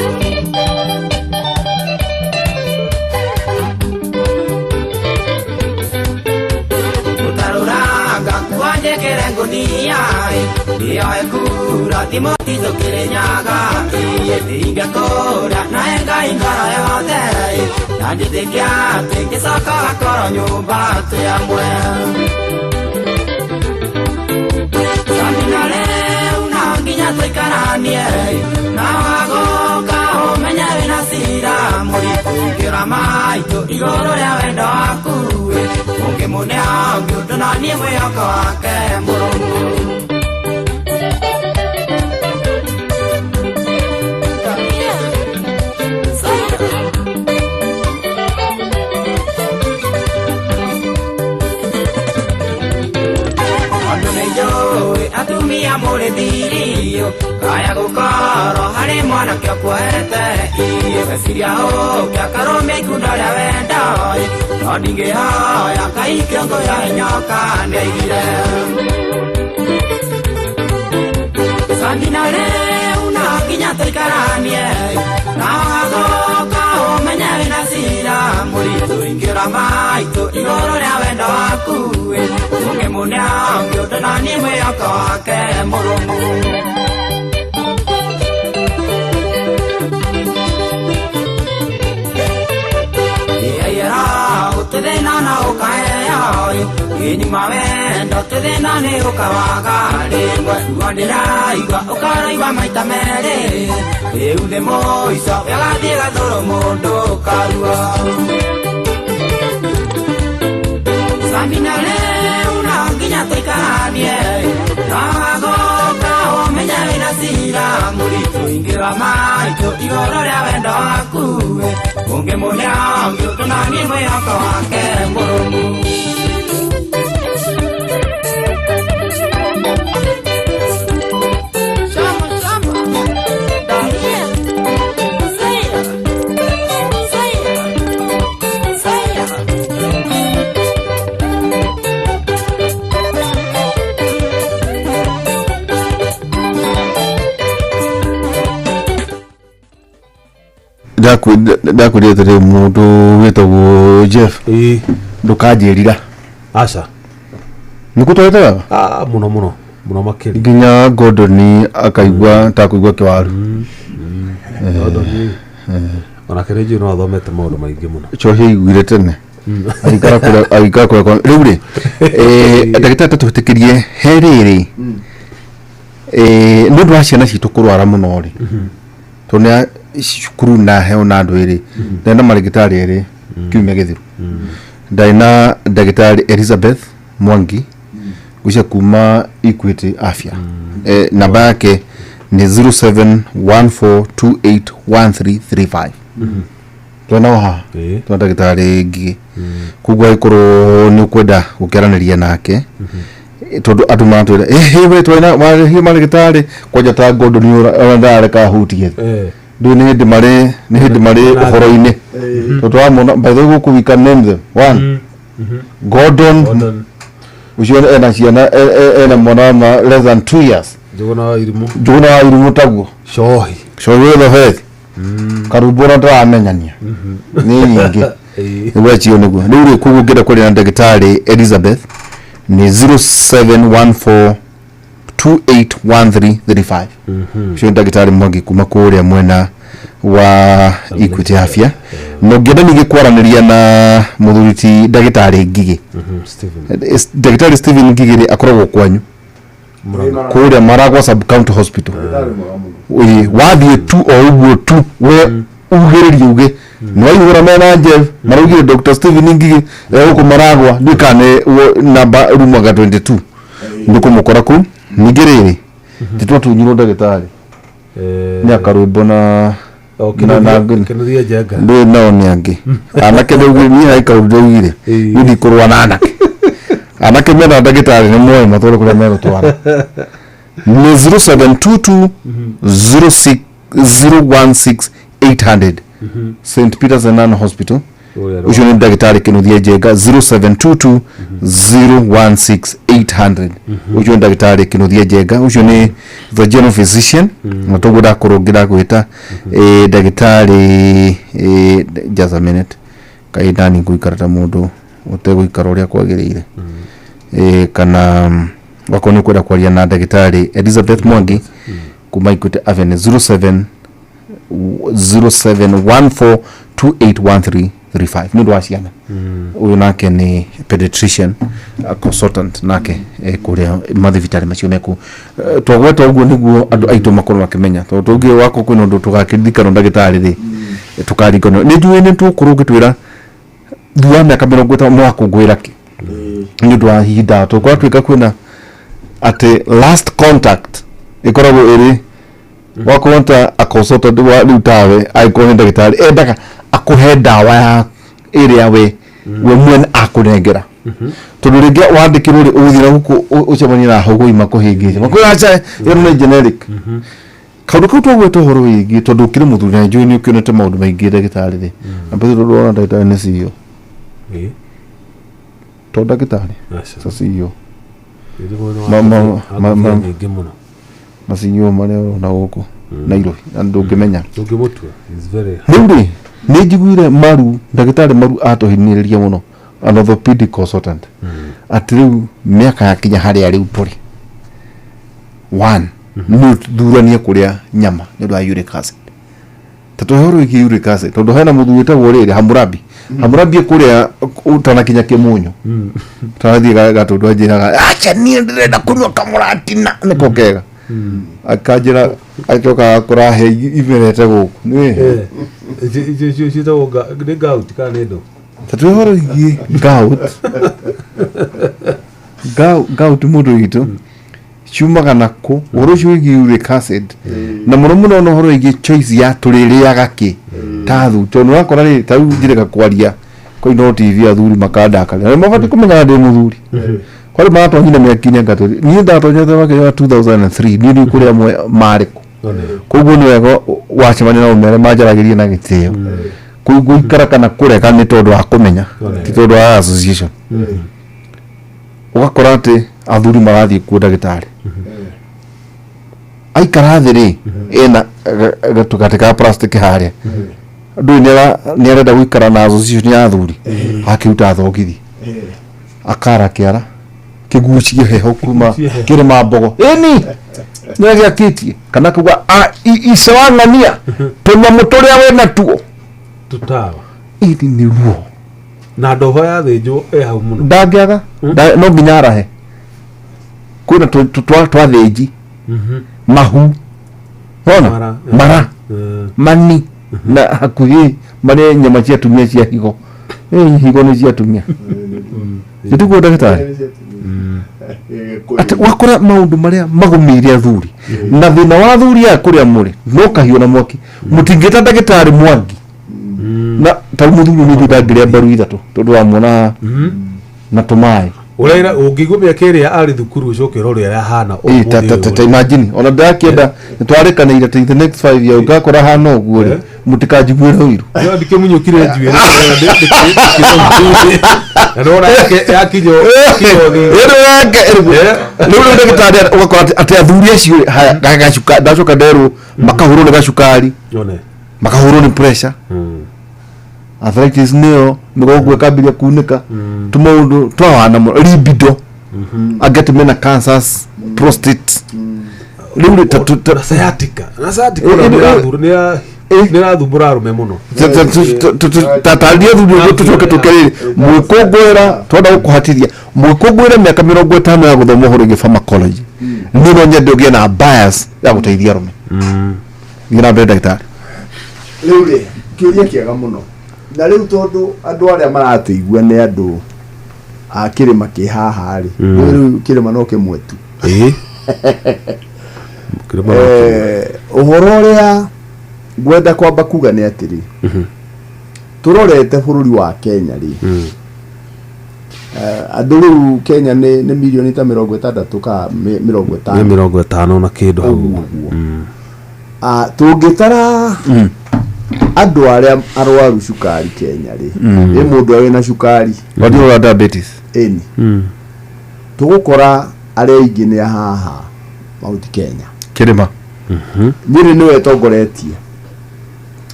gũtarũranga kuanjĩkĩre ngũnia Iyo ekura timotizo kirenyaga inga kora na enga ingara yothe na ndithĩkia atĩ ngĩcokaga koro nyũmba tũyamwe Sambina rĩu no nginya tũikaranie na wagoka ũmenye wĩna cira mũritũ ingĩra maitũ igũrũ rĩa wendo waku ũngĩmũnea ũngĩ ũndũ na niĩ mwĩhoko wake mũrũmu atumia mũrĩ thirio kaya gũkorwo harĩ mwanake ũkuoete geciria ũkĩa karũmia ikunda rĩa wendo no ndingĩhoya Ngai kĩongo ya nyoka nĩaigire Sambina rĩu no nginya tũikaranie na wagoka ũmenye wĩna cira mũritũ ingĩra maitũ igũrũ rĩa wendo waku ũngĩmũnea ũngĩ ũndũ na niĩ mwĩhoko wake mũrũmu Iyayera ũtĩthĩna na ũkaheyo inyuma wendo tũthĩna nĩ ũkawaga rĩmwe guo ndĩraigua ũkaraigua maita merĩ rĩu nĩ mũico ũgathiĩ gathũrũ mũndũ ũkarua Sambina rĩu no nginya tũikaranie na wagoka ũmenye wĩna cira mũritũ ingĩra maitũ igũrũ rĩa wendo waku ũngĩmũnea ũngĩ ũndũ na niĩ mwĩhoko wake mũrũmu ndakwĩrire tũrĩ mũndũ wĩtagwo Jeff ndũkanjĩrira aca nĩkũtwarĩte wega mũno makĩria nginya Gordon akaigua takũigua kĩwaru onake rĩnjũ no athomete maũndũ maingĩ mũno Chohi aiguire tene agĩikara kũrĩa rĩu rĩ ndagĩtarĩ tũhĩtĩkĩrie he rĩrĩ nĩ ũndũ wa ciana citũ kũrwara mũno rĩ tondũ cukuru na heo na andũ erĩ ndena marigitari erĩ kiumia gĩthiru ndaina ndagĩtarĩ Elizabeth Mwangi gũcia kuma Equity Afya namba yake ni 0714281335 twena waha twa ndagĩtarĩ Ngigĩ kugwa ikorwo nĩ ukwenda gũkĩaranĩria nake tondu andu matwira we twina marigitari kwanja ta Gordon ũrareka hutie ndu ni hindi mari uhoro-ini tondu amona by the way we can name them one Gordon ucio ena ciana ena mwana ma less than 2 years Juguna irimu taguo Shohi the faith karubura ndaramenyania ni nyingi wecio niguo riu kugukira kuri na ndagitari Elizabeth ni 0714281335 cio ndagitari Mwangi kuma kuria mwena wa Equity Afya no ngenda nige kwaranĩria na muthuriti ndagitari Ngigĩ ndagitari Stephen Ngigĩ akoragwo kwanyu kuria Maragwa sub county hospital wathie tu o uguo tu we ugĩrĩrie uge no igura mena Jeff marugire Dr. Stephen Ngigĩ uko Maragwa ndikane namba room 22 ndikumukora ku nigiriri titwa tunyiro ndagitari nyakarwimbo na kinuthia jenga ndio nao ni angi anake ndio ni haika udogire ni kurwa na anake mena ndagitari ni moyo matore kule mero twara ni 0722 016 St. Peter's and Hospital ucio ni ndagitari kinuthia jenga 0722 016 ucio ndagitari kinuthia jenga ucio ni the general physician matogoda kurongira gwita ndagitari just a minute kaida ni guikarata mundu utegũikara uria kwagĩrĩire kana wako ni kwenda kwaria na ndagitari Elizabeth Mwangi kuma Equity Avenue 0714281335 ndio wasiana uyu nake ni pediatrician consultant nake kuria mathivitari macio meku twagweta uguo niguo andu aitu makorwo makimenya tugi wako kwino ndu tugakirikana ndagitari ri tukarikana ni njui ni tukurugitwira thua miaka 50 mwako gwira ki ni ndu wa hinda tukwa twika kwina ati last contact ikoragwo iri wakonta akonsultant wa lutawe aikone ndagitari endaga akuhe dawa ya area we mwene akunengera tondu ringi wandikirwo ri uthira huko ucemania na hogoi makuhingice makuacha yero generic kaundu kau twagweta horo wingi tondu kire muthuri na njui ni ukionete maundu maingi ndagitari ri ambazo ndo ndagitari ni CEO to ndagitari sasa CEO masinyo mane na huko Nairobi andu ngimenya ungimutwa is very ndi ni njiguire maru ndagitari maru atohiniriria muno an orthopedic consultant atriu miaka ya kinya hari ari uturi one ni thurania kuria nyama ni ndo uric acid tatu horo iki uric acid tondu hena muthuita worere Hamurabi kuria utana kinya kimunyo tanathie gatundu ajiraga acha ni ndirenda kunywa kamuratina nikokega akajira achoka kurahe ivenete guku ni citawoga ni gout kana ndo tatu horo iki gout mundu gitu chumaga nako urucio igi uric acid na muno no horo igi choice ya tuririaga ki tathu tondu wakora ri tau njireka kwaria ko ino TV athuri makandaka na mabati kumenya ndi muthuri kwari matonyine miakinya ngaturi ni ndatonyete wake wa 2003 ni kuria mariko koguo ni wega wacemania na umere manjaragirie na gitio koguo ikara kana kureka ni tondu wa kumenya ti tondu wa association ugakora ati athuri marathie ku ndagitari aikara thiri ena gatukatika plastic haria ndu ni arenda gwikara na association ya athuri akiuta thogithi akara kiara kigucie heho kuma kire mambogo eni nege akitie kana kuga isawangania tunyamu turia wena tuo tutawa ili ni ruo na ndoho ya thinjo hau muno ndangiaga no nginya arahe kuna twathinji mahu ona mara mani na hakuhi mare nyama cia tumia cia higo higo ni cia tumia ndiguo ndagitari ati wakora maundu maria magumire athuri na thina wa athuri ya kuria muri no kahio na mwaki mutingita ndagitari Mwangi na ta muthuri ni ndangiria mbaru ithatu tondu wa muona na tumai uraira ungigumia kiria ari thukuru ucoke rori ya hana ta imagine ona ndakienda twarikanaire the next 5 years ugakora hana uguo ri mutikajiguira wiru yo ndikemunyukire njuire na ora yakinyo ndio ndagitari ugakora ati athuri acio gacuka ndacoka nderu makahurwo ni gacukari makahurwo ni pressure arthritis neo migogwe kabiria kunika tumaundu twawana libido agatimena cancers prostate liuri sciatica ni rathumbura arume muno tatalia thuri tucoke tukerere mwikungwira twenda gukuhatiria mwikungwira miaka 50 ya guthoma horo gi pharmacology nino nyende ugie na bias ya guteithia arume ngina mbere daktari liuri kiuria kiega muno na riu tondu andu aria marateigua ni andu a kirima ki haha ri riu kirima no kimwe tu uhoro uria gwenda kwamba kuga ni atiri turorete bururi wa Kenya ri andu riu Kenya ni milioni ta 60 ka 50 na kindu hau tungitara andu aria arwaru cukari Kenya ri ni mundu ari na cukari wadio diabetes eni tugukora aria ingi ni haha Mount Kenya kirima nyiri niwe tongoretie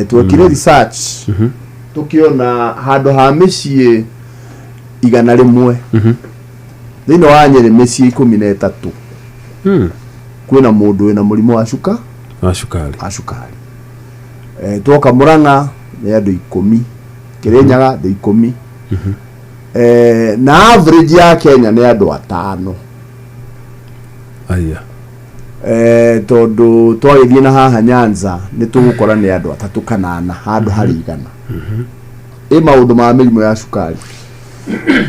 twekire research tukiona handu ha micii 100 thĩinĩ wa Nyeri mĩciĩ 13 kwĩna mũndũ wĩna mũrimũ wa cukari. Twoka Murang'a nĩ andũ 10, Kirinyaga andũ 10. Na average ya Kenya nĩ andũ 5. Tondũ twagĩthiĩ na haha Nyanza nĩ tũgũkora nĩ andũ 3 kana 4 handũ harĩ 100. Maũndũ ma mĩrimũ ya cukari.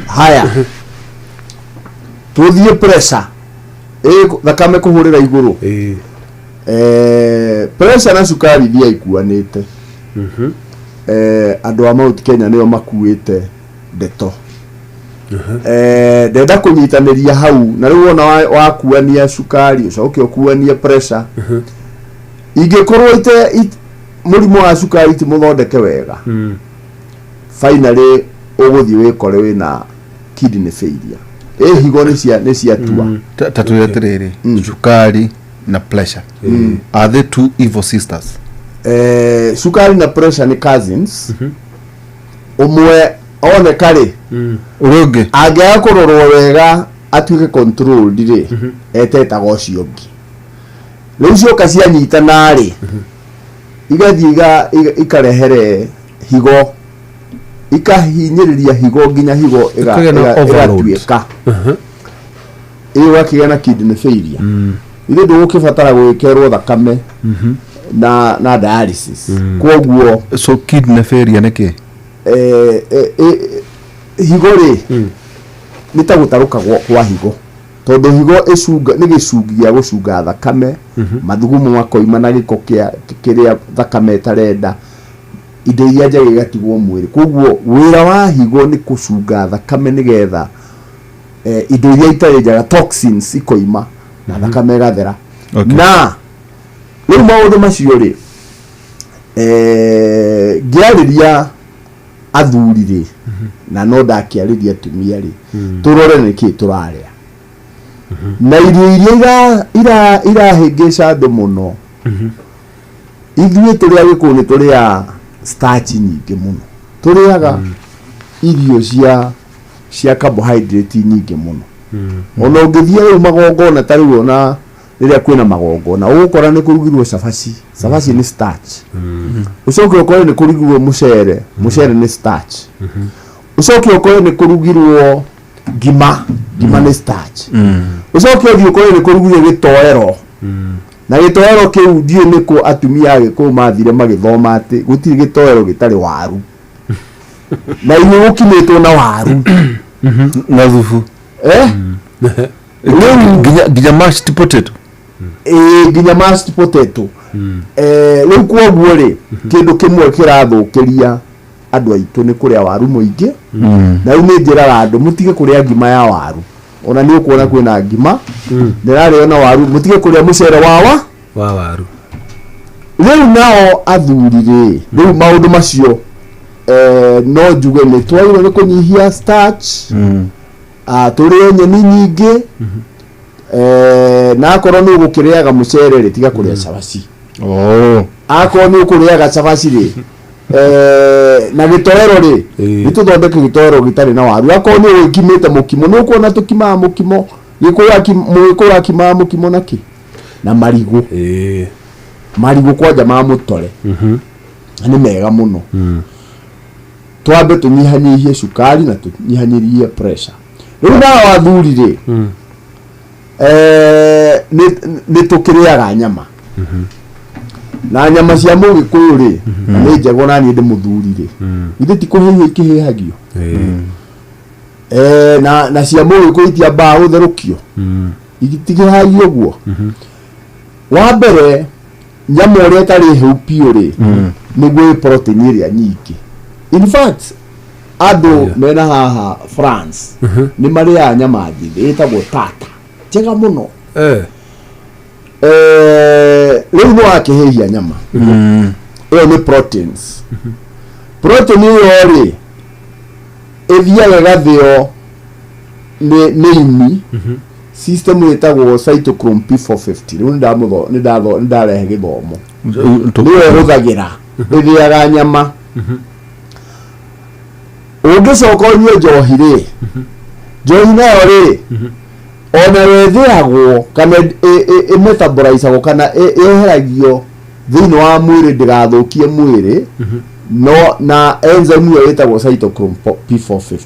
Haya. Tũthiĩ pressure. Thakame kũhũrĩra igũrũ. Pressure na cukari thia ikuanĩte. Andũ a Mount Kenya nĩo makuĩte ndeto. Ndenda kũnyitanĩria hau na rĩu ona wakuania cukari ucoke ukuanie pressure. Ingĩkorwo mũrimũ wa cukari ti mũthondeke wega. Finally ũgũthiĩ wĩkore wĩna kidney failure. Higo nĩ ciatua. Tatu yeterere cukari na pressure. Are they two evil sisters? Cukari na pressure ni cousins. Umwe one kare urungi angĩaga kũrorwo wega atuĩke controlled rĩ etetaga ũcio ũngĩ. Rĩu cioka cianyitana rĩ igathiĩ ikarehere higo ikahinyĩrĩria higo nginya higo ĩgatuĩka ĩgakĩgĩa na kidney failure. Ithe ndũgũkĩbatara gwĩkĩrwo thakame na dialysis. Kwoguo so kidney failure nĩ kĩ? Higo rĩ nĩ ta gũtarũka kwa higo, tondũ higo nĩ gĩcungi gĩa gũcunga thakame, mathugumo makoima na gĩko kĩrĩa thakame ĩtarenda, indo iria njega igatigwo mwĩrĩ. Kwoguo wĩra wa higo nĩ gũcunga thakame nĩgetha indo iria itarĩ njega toxins ikoima na thakame ĩgathera. Na rĩu maũndũ macio rĩ ngĩarĩria athuri rĩ na no ndakĩarĩria atumia rĩ tũrore nĩkĩ tũrarĩa na irio iria irahĩngĩca andũ mũno. Ithuĩ tũrĩa Gĩkũyũ nĩ tũrĩa starch nyingĩ mũno, tũrĩaga irio cia carbohydrate nyingĩ mũno. Ona ũngĩthiĩ rĩu magongona ta rĩu ona rĩrĩa kwĩna magongona ũgũkora nĩ kũrugirwo cabaci nĩ starch. Ucoke ũkore nĩ kũrugirwo mũcere nĩ starch. Ucoke ũkore nĩ kũrugirwo ngima nĩ starch. Ucoke ũthiĩ ũkore nĩ kũrugirwo gĩtoero na gĩtoero kĩu ndiũ nĩkũ atumia Agĩkũyũ mathire magĩthoma atĩ gũtirĩ gĩtoero gĩtarĩ waru na inyuĩ gũkimĩtwo na waru na thubu nginya mashed potato. Nginya mashed potato. Rĩu kwoguo rĩ kĩndũ kĩmwe kĩrathũkĩria andũ aitũ nĩ kũrĩa waru mũingĩ. Na rĩu nĩ njĩraga andũ mũtige kũrĩa ngima ya waru. Ona nĩ ũkuona kwĩna ngima ndĩrarĩo na waru, mũtige kũrĩa mũcere wa waru. Rĩu nao athuri rĩ rĩu maũndũ macio no njuge nĩ twagĩrĩirwo nĩ kũnyihia starch. Tũrĩe nyeni nyingĩ. Na akorwo nĩ ũgũkĩrĩaga mũcere rĩ tiga kũrĩa cabaci. Akorwo nĩ ũkũrĩaga cabaci rĩ na gĩtoero rĩ nĩ tũthondeke gĩtoero gĩtarĩ na waru. Akorwo nĩ ũgĩkimĩte mũkimo nĩ ũkuona tũkimaga mũkimo. Mũgĩkũyũ akimaga mũkimo nakĩ na marigũ. Marigũ kwanja ma mũtore nĩ mega mũno. Twambe tũnyihanyihie cukari na tũnyihanyihie pressure. Rĩu nao athuri rĩ nĩ tũkĩrĩaga nyama na nyama cia Mũgĩkũyũ rĩ nĩ njega na niĩ ndĩ mũthuri rĩ ithe ti kũhĩhio ikĩhĩhagio na cia Mũgĩkũyũ itiambaga gũtherũkio itigĩhagio ũguo. Wa mbere nyama ũrĩa ĩtarĩ hĩu piũ rĩ nĩguo protein ĩrĩa nyingĩ. In fact andũ mena haha France nĩ marĩaga nyama njĩthĩ ĩtagwo tata njega mũno. Rĩu nĩ wakĩhĩhia nyama ĩyo nĩ proteins. Protein ĩyo rĩ ĩthiaga ĩgathĩo nĩ imi system ĩtagwo cytochrome P450. Rĩu nĩ ndarehe gĩthomo nĩyo ĩhũthagĩra ĩthĩaga nyama. Ũngĩcoka ũnyue njohi rĩ njohi nayo rĩ ona wethĩagwo kana metabolize kana eheragio thĩinĩ wa mwĩrĩ ndĩgathũkie mwĩrĩ no na enzyme ĩyo ĩtagwo cytochrome P450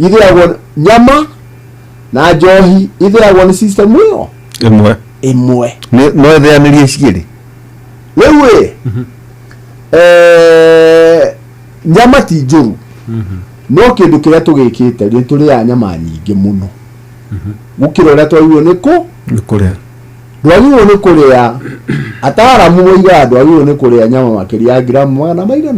ithĩagwo nyama na njohi ithĩagwo nĩ system ĩyo ĩmwe no ĩthĩanĩrie cierĩ rĩu nyama ti njũru no kĩndũ kĩrĩa tũgĩkĩte nĩ tũrĩaga nyama nyingĩ mũno gũkĩra ũrĩa twagĩrĩirwo nĩ kũrĩa ndwagĩrĩirwo nĩ kũrĩa ataaramu moigaga ndwagĩrĩirwo nĩ kũrĩa nyama makĩria ya gramu 100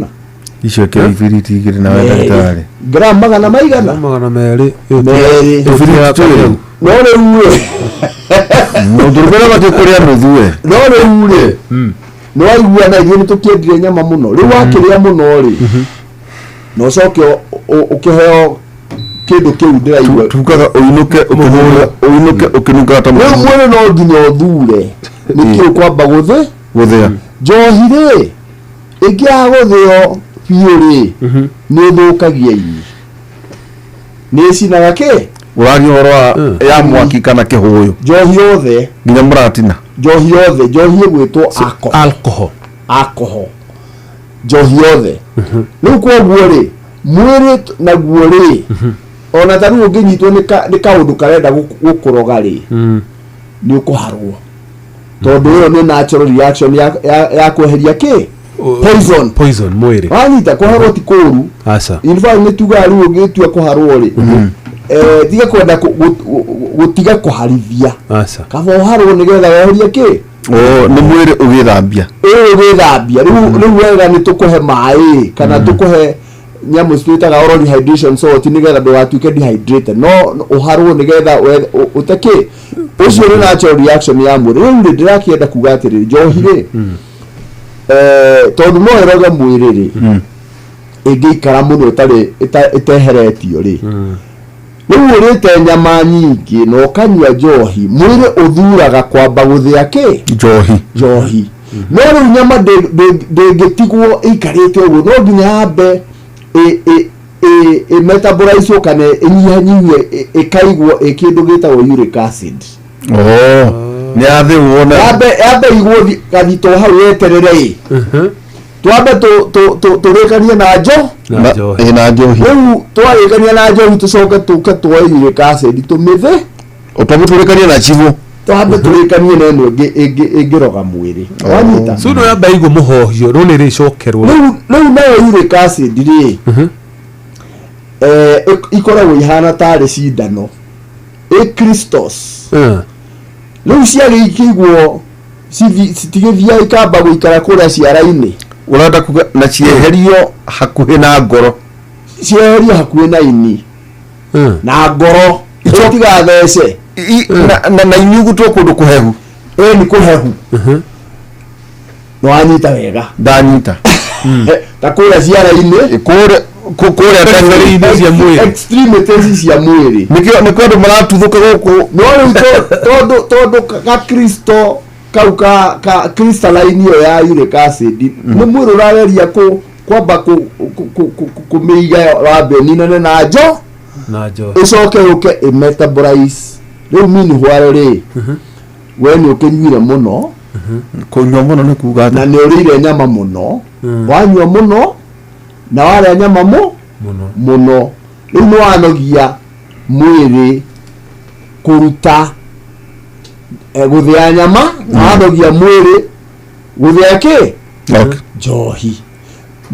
icio kĩbiriti igĩrĩ na ndagĩtarĩ gramu 100 200 no rĩu ndũrũmĩrĩra matũkũrĩa nũthue no rĩu no aigua na ithuĩ nĩtũkĩendire nyama mũno rĩu wakĩrĩa mũno rĩ no ũcoke ũkĩheo kĩndũ kĩu ndĩraigua tukaga ũinũke ũkĩnunga ta rĩu mwĩrĩ no nginya ũthure nĩkĩĩ ũkwamba gũthĩa njohi rĩ ĩngĩaga gũthĩo biũ rĩ nĩ ũthũkagia ini nĩ ĩcinaga kĩ ũragia ũhoro ya mwaki kana kĩhũyũ njohi yothe nginya mũratina njohi yothe njohi ĩgwĩtwo alcohol njohi yothe rĩu koguo rĩ mwĩrĩ naguo rĩ ona ta rĩu ũngĩnyitwo nĩ kaũndũ karenda gũkũroga rĩ nĩ ũkũharwo tondũ ĩyo nĩ natural reaction ya kweheria kĩ poison mwĩrĩ wanyita kũharwo ti kũũru in fact nĩ tugaga rĩu ũngĩtua kũharwo rĩ tiga kwenda gũtiga kũharithia kaba ũharwo nĩgetha weherie kĩ nĩ mwĩrĩ ũgĩthambia rĩu wega nĩ tũkũhe maĩ kana tũkũhe nyamũ twĩtaga oral dehydration salt nĩgetha ndũgatuĩke dehydrated no ũharwo nĩgetha ũtekĩ ũcio nĩ natural reaction ya mwĩrĩ rĩu ndĩrakĩenda kuga atĩrĩrĩ njohi rĩ tondũ no ĩroge mwĩrĩ rĩ ĩngĩikara mũno ĩteheretio rĩ rĩu ũrĩte nyama nyingĩ na ũkanyua njohi mwĩrĩ ũthuraga kwamba gũthĩa kĩ njohi no rĩu nyama ndĩngĩtigwo ĩikarĩte ũguo no nginya yambe metabolize kana ĩnyihanyihie ĩkaigwo ĩkĩndũ gĩtagwo uric acid nĩ yathĩrwo na yambe igwo gathito hau yeterere twambe tũrĩkanie na njohi rĩu twarĩkania na njohi tũcoke tũke tuoe uric acid tũmĩthĩ ũtambe tũrĩkanie na chivo twambe tũrĩkanie na ĩno ĩngĩroga mwĩrĩ wanyita no yambe igwo mũhohio rĩu nĩ rĩcokerwo rĩu nayo uric acid rĩ ikoragwo ihana tarĩ cindano crystals rĩu ciagĩikĩigwo citigĩthiaga ikamba gũikara kũrĩa ciara-inĩ ũrenda kuga na cieherio hakuhĩ na ngoro cieherio hakuhĩ na ini na ngoro itigathece na inyugutwo kũndũ kũhehu nĩ kũhehu nĩwanyita wega ndanyita ta kũrĩa ciara-inĩ kũrĩa cia mwĩrĩ extremities cia mwĩrĩ nĩkĩo andũ maratuthũka gũkũ no rĩu tondũ gakristo kau ka crystalline ĩyo ya uric acid nĩ mwĩrĩ ũrageria kwamba kũmĩiga wambe ninane na ĩcoke yũke metabolize rĩu mini hware rĩ we nĩ ũkĩnyuire mũno kũnyua mũno nĩ kuga na nĩ ũrĩire nyama mũno wanyua mũno na warĩa nyama mũno rĩu nĩ wanogia mwĩrĩ kũruta gũthĩa nyama na wanogia mwĩrĩ gũthĩa kĩ njohi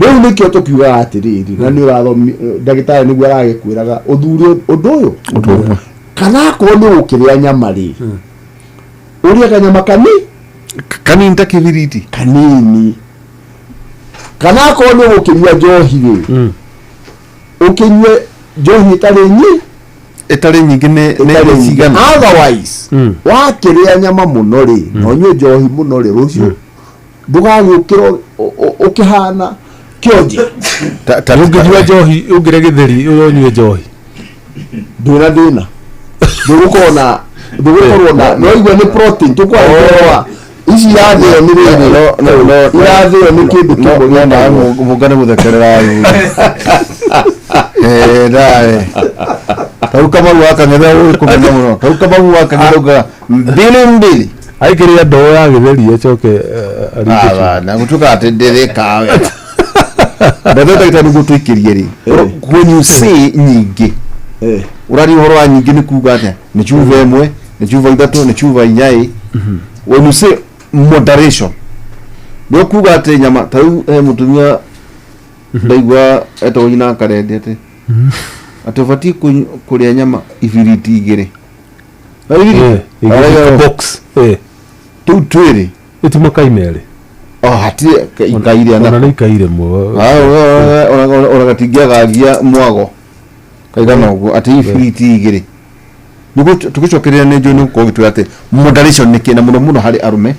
rĩu nĩkĩo tũkiugaga atĩrĩrĩ na nĩ ũrathomi ndagĩtarĩ nĩguo aragĩkwĩraga ũthure ũndũ ũyũ kana akorwo nĩ ũkĩrĩa nyama rĩ ũrĩa kanyama kanini ta kĩbiriti kanini kana akorwo nĩ ũgũkĩnyua njohi rĩ ũkĩnyue njohi ĩtarĩ nyingĩ nĩ cigana otherwise wakĩrĩa nyama mũno rĩ na ũnyue njohi mũno rĩ rũciũ ndũgagĩũkĩra ũkĩhana kĩonje ũngĩnyua njohi ũngĩre gĩtheri ũnyue njohi ndũna thĩna ndũgũkorwo na no igua nĩ protein tũkwarĩwa ici irathĩo nĩ rĩrĩ irathĩo nĩ kĩndũ kĩmwe mũngane gũthekerera ndawe Kau kama waka ngeda kumenya muno. Kau kama waka ngeda mbili. Aikiria ndoo ya githeri ecoke na gutuka atendere kawe. Ndethe ndagitari gutwikirie ri. When you say nyingi. Urari horo wa nyingi ni kuga atia? Ni chuva imwe, ni chuva ithatu, ni chuva inyai. When you say moderation. Ndio kuga ati nyama tau mutumia ndaigwa eto ina karende ati. Atofati kuria nyama ibiriti igire. Box tu twiri ituma kaimere hati ikaire na ona ikaire mo ona gatigia gagia mwago kaigana ugo ati ibiriti igire nugo tugicokeria ne joni ko gitu ate moderation ni kina muno hari arume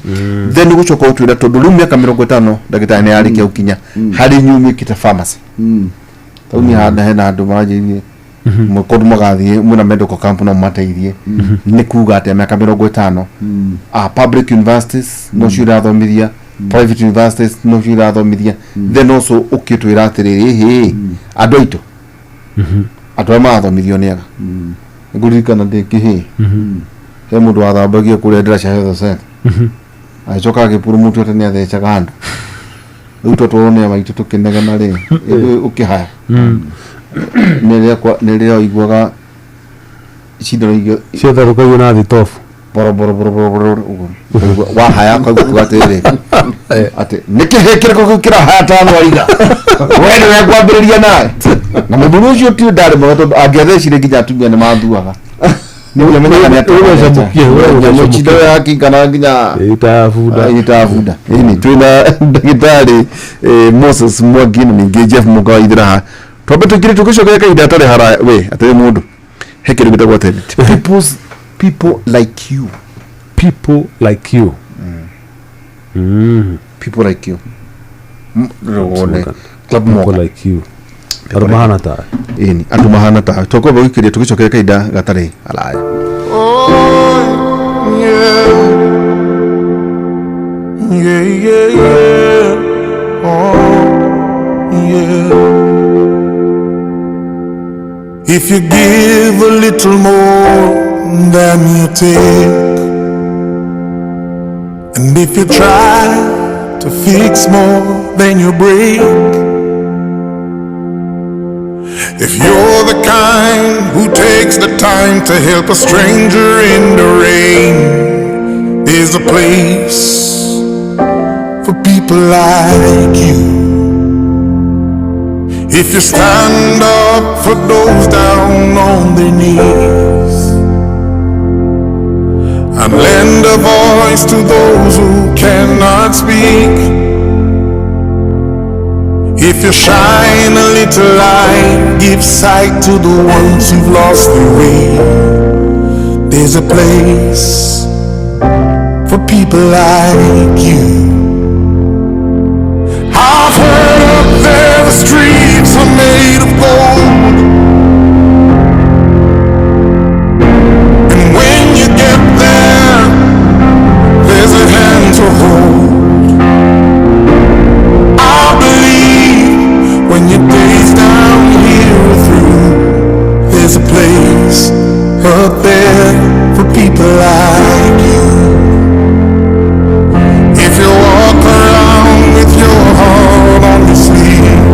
then nugo choko twira tondu riu miaka 50 ndagitari ni ari kiukinya hari nyumi kita pharmacy tauni hada hena andu majirie mukodu magathie muna medical camp no mateithie ni kuga ate miaka 50 public universities no shira thomithia private universities no shira thomithia then also ukitwira atiriri andu aitu andu ma thomithio niaga ngurikana ndikihi he mundu wathambagia kuria ndiraca health center aicoka agipurumutu ate ni athecaga andu riu totone maitu tukinegana ri ukihaya nerea igwaga shida igyo ciothe rukayo na thitofu boro wa haya kwa gutwatire ate nikihekira kukira haya tano waiga wewe na kwambiriria naye na muduru ucio ti ndari moto agethe nginya atumia ni mathuaga ni ulemenya ni atuweza mukie wewe chido yake kana nginya itafuda ini twina ndagitari Moses Mwagino ni Jeff Mugaithira Tobe tukiri tukishoka kaida atari hara we atari mundu hekere bitagwa tene people like you people like you club like you arumahana ta ini atumahana ta toko bagikire tukishoka kaida gatari alaya If you give a little more than you take, and if you try to fix more than you break, if you're the kind who takes the time to help a stranger in the rain, there's a place for people like you. If you stand up for those down on their knees and lend a voice to those who cannot speak, if you shine a little light, give sight to the ones who've lost their way, there's a place for people like you. I've heard up there the streets are made of gold, and when you get there, there's a hand to hold. I believe when your days down here are through, there's a place up there for people like you. If you walk around with your heart on your sleeve,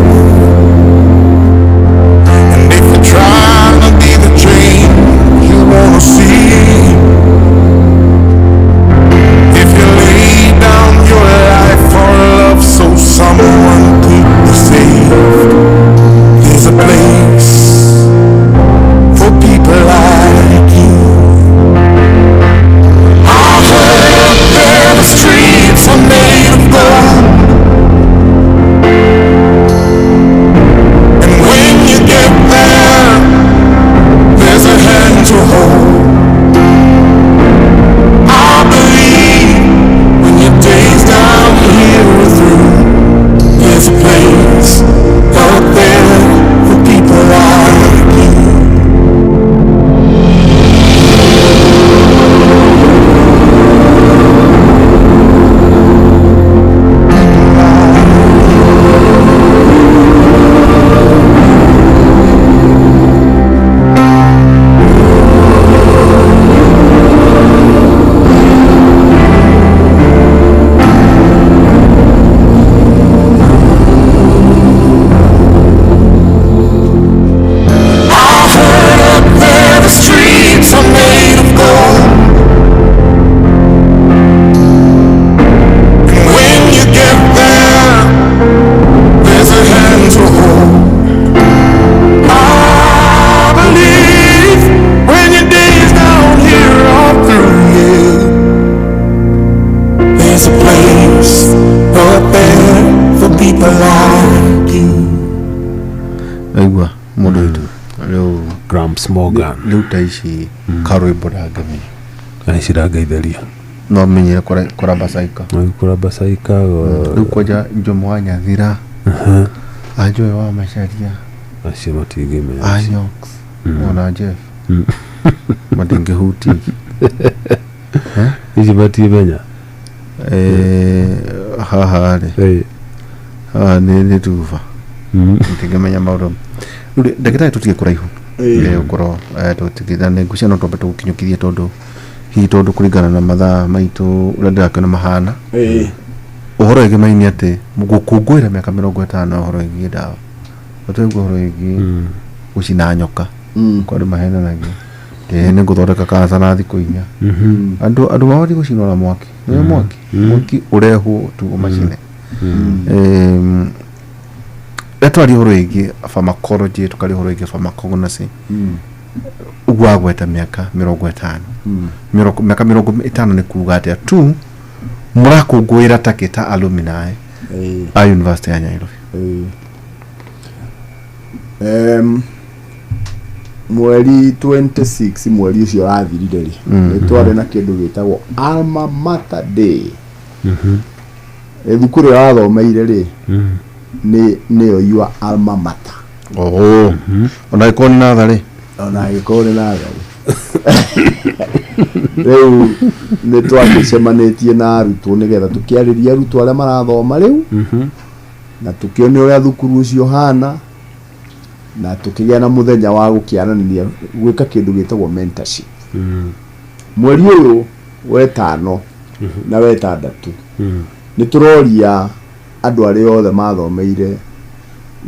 James Morgan luta ici karwimbo ndangami aicirageitharia no menyere kora basaika riu kwaja Jomo Nyathira ajoe wa Macharia acio matingimenya Ayox ona Jeff madingehuti ici matimenya haha nĩ tuva ndingemenya maũndũ ndagĩtarĩ tũtige kũraihu ũkorwo tũtigithane ngucia no twambe tũgũkinyũkithie tondũ hihi tondũ kũringana na mathaa maitũ ũrĩa ndĩrakĩona mahana ũhoro wĩgiĩ maini atĩ gũkũngũĩra mĩaka 50 ũhoro wĩgiĩ ndawa ũtũigua ũhoro wĩgiĩ gũcina nyoka kwa andũ mahenanagia nĩ ngũthondeka kanca na thikũ 4 andũ mabatiĩ gũcinwo na mwaki mwaki ũrehwo tu ũmacine twari ũhoro wĩgiĩ pharmacology tukari ũhoro wĩgiĩ pharmacognosy ugwagweta mĩaka 50 mĩaka 50 nĩ kuuga atĩa tu mũrakũngũĩra takĩta alumni a University ya Nairobi mweri 26 mweri ũcio ũrathirire rĩ twarĩ na kĩndũ gĩtagwo Alma Mater Day thukuru ya wathomeire rĩ nĩyo your alma mater ona ĩkorwo nĩ natharĩ rĩu nĩ twagĩcemanĩtie na arutwo nĩgetha tũkĩarĩria arutwo arĩa marathoma rĩu na tũkĩone ũrĩa thukuru ũcio hana na tũkĩgĩa na mũthenya wa gũkĩaranĩria gwĩka kĩndũ gĩtagwo mentorship mweri ũyũ wetano na wetandatũ nĩ tũroria andũ arĩa othe mathomeire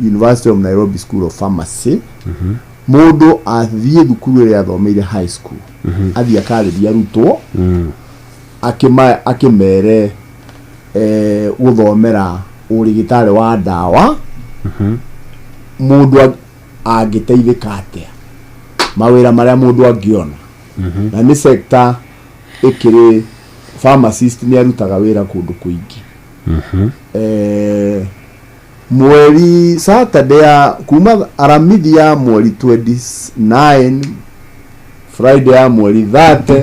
University of Nairobi School of Pharmacy mũndũ athiĩ thukuru ĩrĩa athomeire high school athiĩ akarĩria arutwo akĩmere gũthomera ũrigitari wa ndawa mũndũ angĩteithĩka atĩa mawĩra marĩa mũndũ angĩona na nĩ sector ĩkĩrĩ pharmacist nĩ arutaga wĩra kũndũ kũingĩ mweri Saturday ya kuma aramithi ya mweri 29 Friday ya mweri 30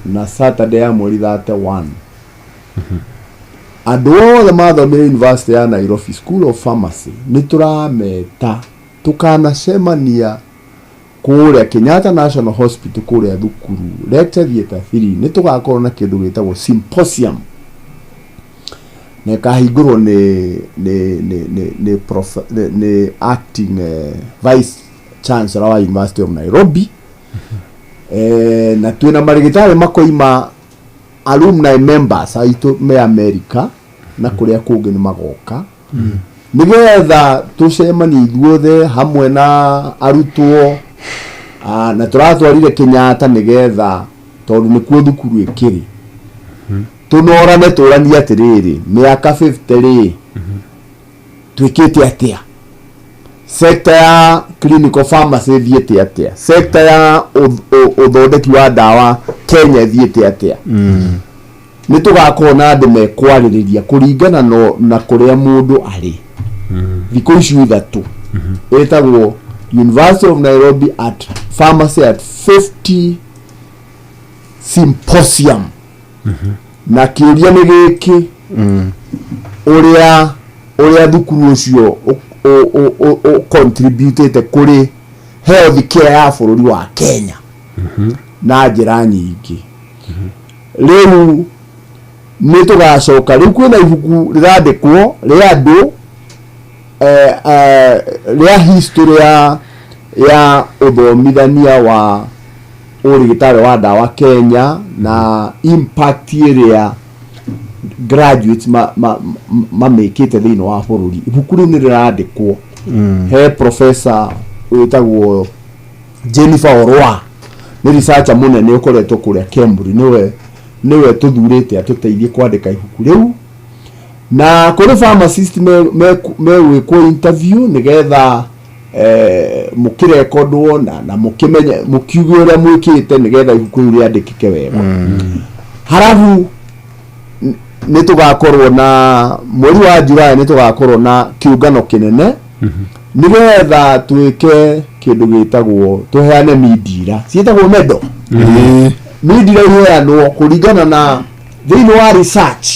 na Saturday ya mweri 31 andũ othe mathomire University ya Nairobi School of Pharmacy nĩ tũrameta tukanacemania kũrĩa Kenyatta National Hospital kũrĩa thukuru lecture theatre 3 nĩ tũgakorwo na kĩndũ gĩtagwo symposium nekahingũrwo nĩ acting vice chancellor wa University of Nairobi na twĩna marigitari makoima alumni members aitũ me America na kũrĩa kũngĩ nĩ magoka nĩgetha tũcemanie ithuothe hamwe na arutwo na tũratwarire Kenyatta nĩgetha tondũ nĩkuo thukuru ĩkĩrĩ tunorane tũranie atĩrĩrĩ mĩaka 50 rĩ twĩkĩte atĩa sector ya clinical pharmacy thiĩte atĩa sector ya ũthondeki wa ndawa Kenya thiĩte atĩa nĩ tũgakorwo na andũ mekwarĩrĩria kũringana na kũrĩa mũndũ arĩ thikũ icio ithatũ ĩtagwo University of Nairobi at Pharmacy at 50 Symposium na kĩũria nĩ gĩkĩ ũrĩa thukuru ũcio contributete kũrĩ health care ya bũrũri wa Kenya na njĩra nyingĩ rĩu nĩ tũgacoka rĩu kwĩna ibuku rĩrandĩkwo rĩa andũ rĩa history ya ũthomithania wa ũrigitari wa ndawa Kenya na impact ĩrĩa graduates mamĩkĩte thĩinĩ wa bũrũri ibuku rĩu nĩ rĩrandĩkwo he professor wĩtagwo Jennifer Orwa nĩ researcher mũnene ũkoretwo kũrĩa Cambridge niwe tũthurĩte atũteithie kwandĩka ibuku rĩu na kũrĩ pharmacist megwĩkwo interview nĩgetha mũkĩrekondwo na mũkĩmenye mũkiuge ũrĩa mwĩkĩte nĩgetha ibuku rĩu rĩandĩkĩke wega harabu nĩ tũgakorwo na mweri wa Julai nĩ tũgakorwo na kĩũngano kĩnene nĩgetha twĩke kindu gitagwo tuheane midira cietagwo medo midira iheanwo kuringana na thĩinĩ wa research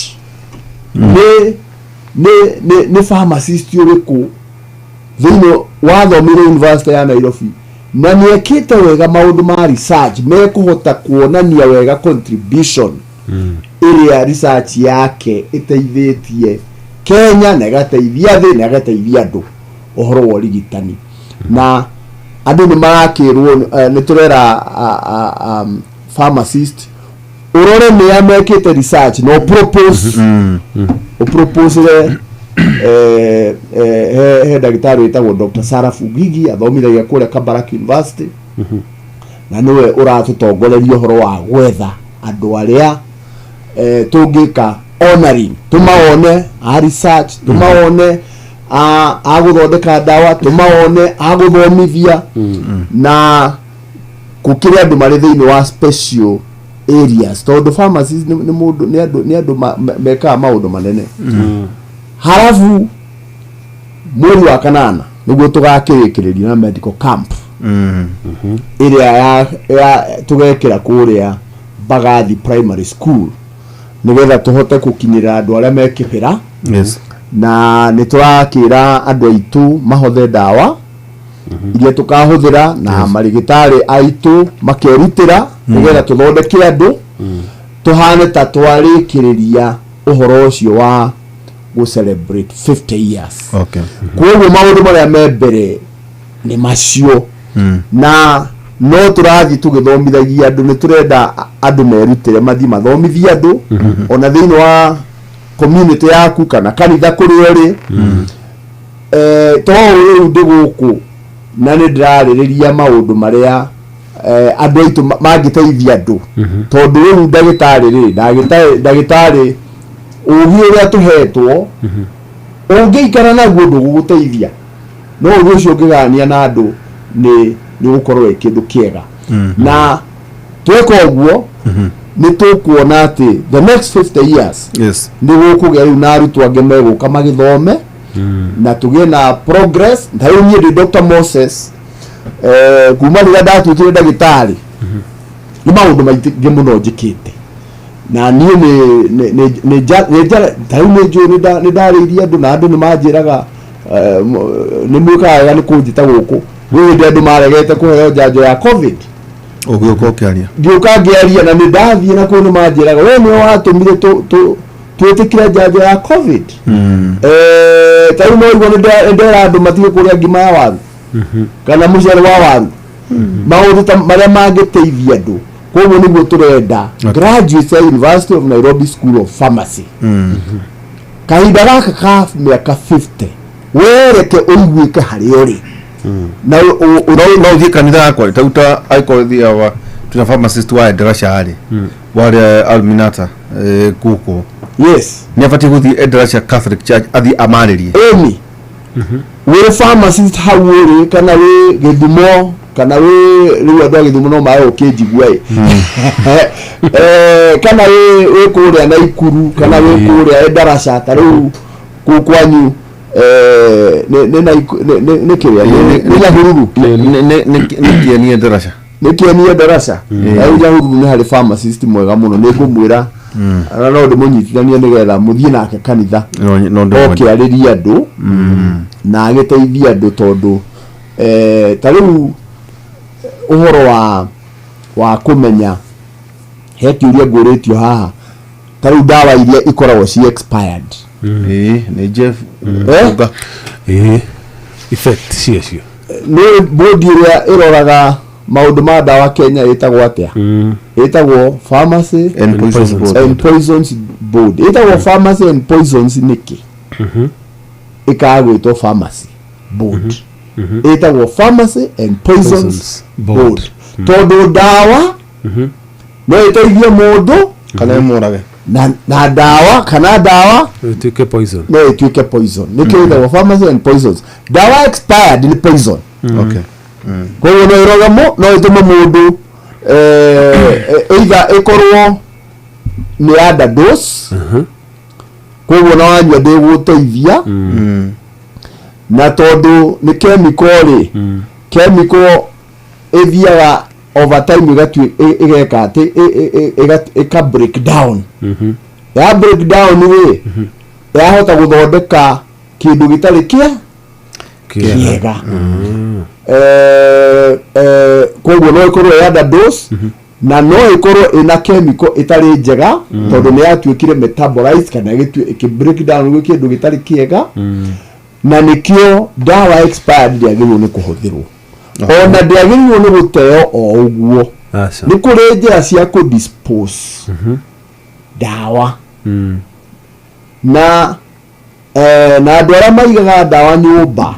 ni pharmacist uriku thĩinĩ wa thomire University ya Nairobi na niekite wega maundu ma research mekuhota kuonania wega contribution iria research yake iteithĩtie Kenya na igateithia thĩ na igateithia andũ uhoro wa rigitani na andũ nĩ marakĩrwo nĩ turera pharmacist urore nĩ amekĩte research no propose propose he ndagĩtarĩ wĩtagwo Dr. Sarah Fugigi athomithagia kũrĩa Kabarak University na niwe ũratũtongoreria ũhoro wa gwetha andũ arĩa tũngĩka honoring tumaone a research tumaone a gũthondeka ndawa tumaone a gũthomithia na gũkĩrĩ andũ marĩ thĩinĩ wa special areas tondũ pharmacies nĩ andũ mekaga maũndũ manene halafu mweri wa kanana nĩguo tũgakĩrĩkĩrĩria na medical camp ĩrĩa tũgekĩra kũrĩa Bagathi Primary School nigetha tuhote kukinyira andu aria mekĩbĩra na nĩ tũrakĩra andũ aitũ mahothe ndawa iria tukahũthĩra na marigitari aitũ makerutĩra nigetha tuthondeke andũ tuhane ta twarĩkĩrĩria uhoro ũcio wa go celebrate 50 years koguo maũndũ marĩa me mbere nĩ macio na no tũrathiĩ tũgĩthomithagia andũ nĩ tũrenda andũ merutĩre mathi mathomithie andũ ona thĩinĩ wa community yaku kana kanitha kũrĩa ũrĩ to rĩu ndĩ gũkũ na nĩ ndĩrarĩrĩria maũndũ marĩa andũ aitũ mangĩteithia andũ tondũ rĩu ndagĩtarĩ ũgĩ ũrĩa tũhetwo ũngĩikara naguo ndũgũgũteithia no ũguo ũcio ũngĩgania na andũ nĩ gũkorwo kĩndũ kĩega na tweka ũguo nĩ tũkuona atĩ the next 50 years nĩ gũkũgĩa rĩu na arutwo angĩ megũka magĩthome na tũgĩe na progress ta rĩu niĩ ndĩ Dr. Moses kuma rĩrĩa ndatuĩkire ndagĩtarĩ nĩ maũndũ maingĩ mũno njĩkĩte na niĩ ta rĩu nĩ ndarĩirie andũ na andũ nĩ manjĩraga nĩ mwĩkaga wega nĩ kũnjĩta gũkũ gwĩ hĩndĩ andũ maregete kũheo njanjo ya COVID ũgĩũka ũkĩaria ngĩũka ngĩaria na nĩ ndathiĩ na kũu nĩ manjĩraga we nĩwe watũmire twĩtĩkire njanjo ya COVID ta rĩu no igua nĩ ndera andũ matige kũrĩa ngima ya waru kana mũcere wa waru maũndũ marĩa mangĩteithia andũ koguo nĩguo tũrenda graduates ya University of Nairobi School of Pharmacy kahinda gaka ka mĩaka 50 wereke ũiguĩke harĩa ũrĩ na ũthiĩ kanitha yakwa tauta aikothiaga tuna pharmacist wa Endarasha harĩ warĩa Alminata gũkũ nĩ abatiĩ gũthiĩ Endarasha Catholic Church athiĩ amarĩrie wĩ pharmacist hau ũrĩ kana wĩ Gĩthumo kana wĩ rĩu andũ a Gĩthumo no maĩ ũkĩnjigua kana wĩ kũrĩa Naikuru kana wĩ kũrĩa Endarasha ta rĩu kwanyu nĩ kĩrĩa nĩ Nyahururu nĩ kĩeni Endarasha rĩu Nyahururu nĩ harĩ pharmacist mwega mũno nĩ ngũmwĩra na no ndĩmũnyitithanie nĩgetha mũthiĩ nake kanitha okĩarĩria andũ na agĩteithia andũ tondũ ta rĩu ũhoro wa kũmenya he kĩũria ngũrĩtio haha ta rĩu ndawa iria ikoragwo ci expired nĩ Jeff effect ciacio nĩ bodi ĩrĩa ĩroraga maũndũ ma ndawa Kenya ĩtagwo atĩa ĩtagwo Pharmacy and Poisons Board ĩtagwo Pharmacy and Poisons nĩkĩ ĩkagwĩtwo Pharmacy Board ĩtagwo Pharmacy and Poisons Board tondũ ndawa no ĩteithie mũndũ kana ĩmũrage na ndawa kana ndawa ĩtuĩke poison no ĩtuĩke poison nĩkĩo ĩtagwo Pharmacy and Poisons ndawa expired nĩ poison koguo no ĩroga no ĩtũme mũndũ either ĩkorwo nĩ underdose koguo na wanyua ndĩgũteithia na tondũ nĩ chemical chemical ethiaga over time igeka ati ika break down ya break down ni ya hota guthondeka kindu gitari kiega koguo no ikorwo ya dose na no ikorwo ina chemical itari njega tondu ni yatuikire metabolize kana gitu break down gwi kindu gitari kiega na nikio dawa expired yagirwo ni kuhuthirwo ona ndiagirwo ni guteo o uguo ni kuri njira cia ku dispose dawa na andu aria maigaga dawa nyumba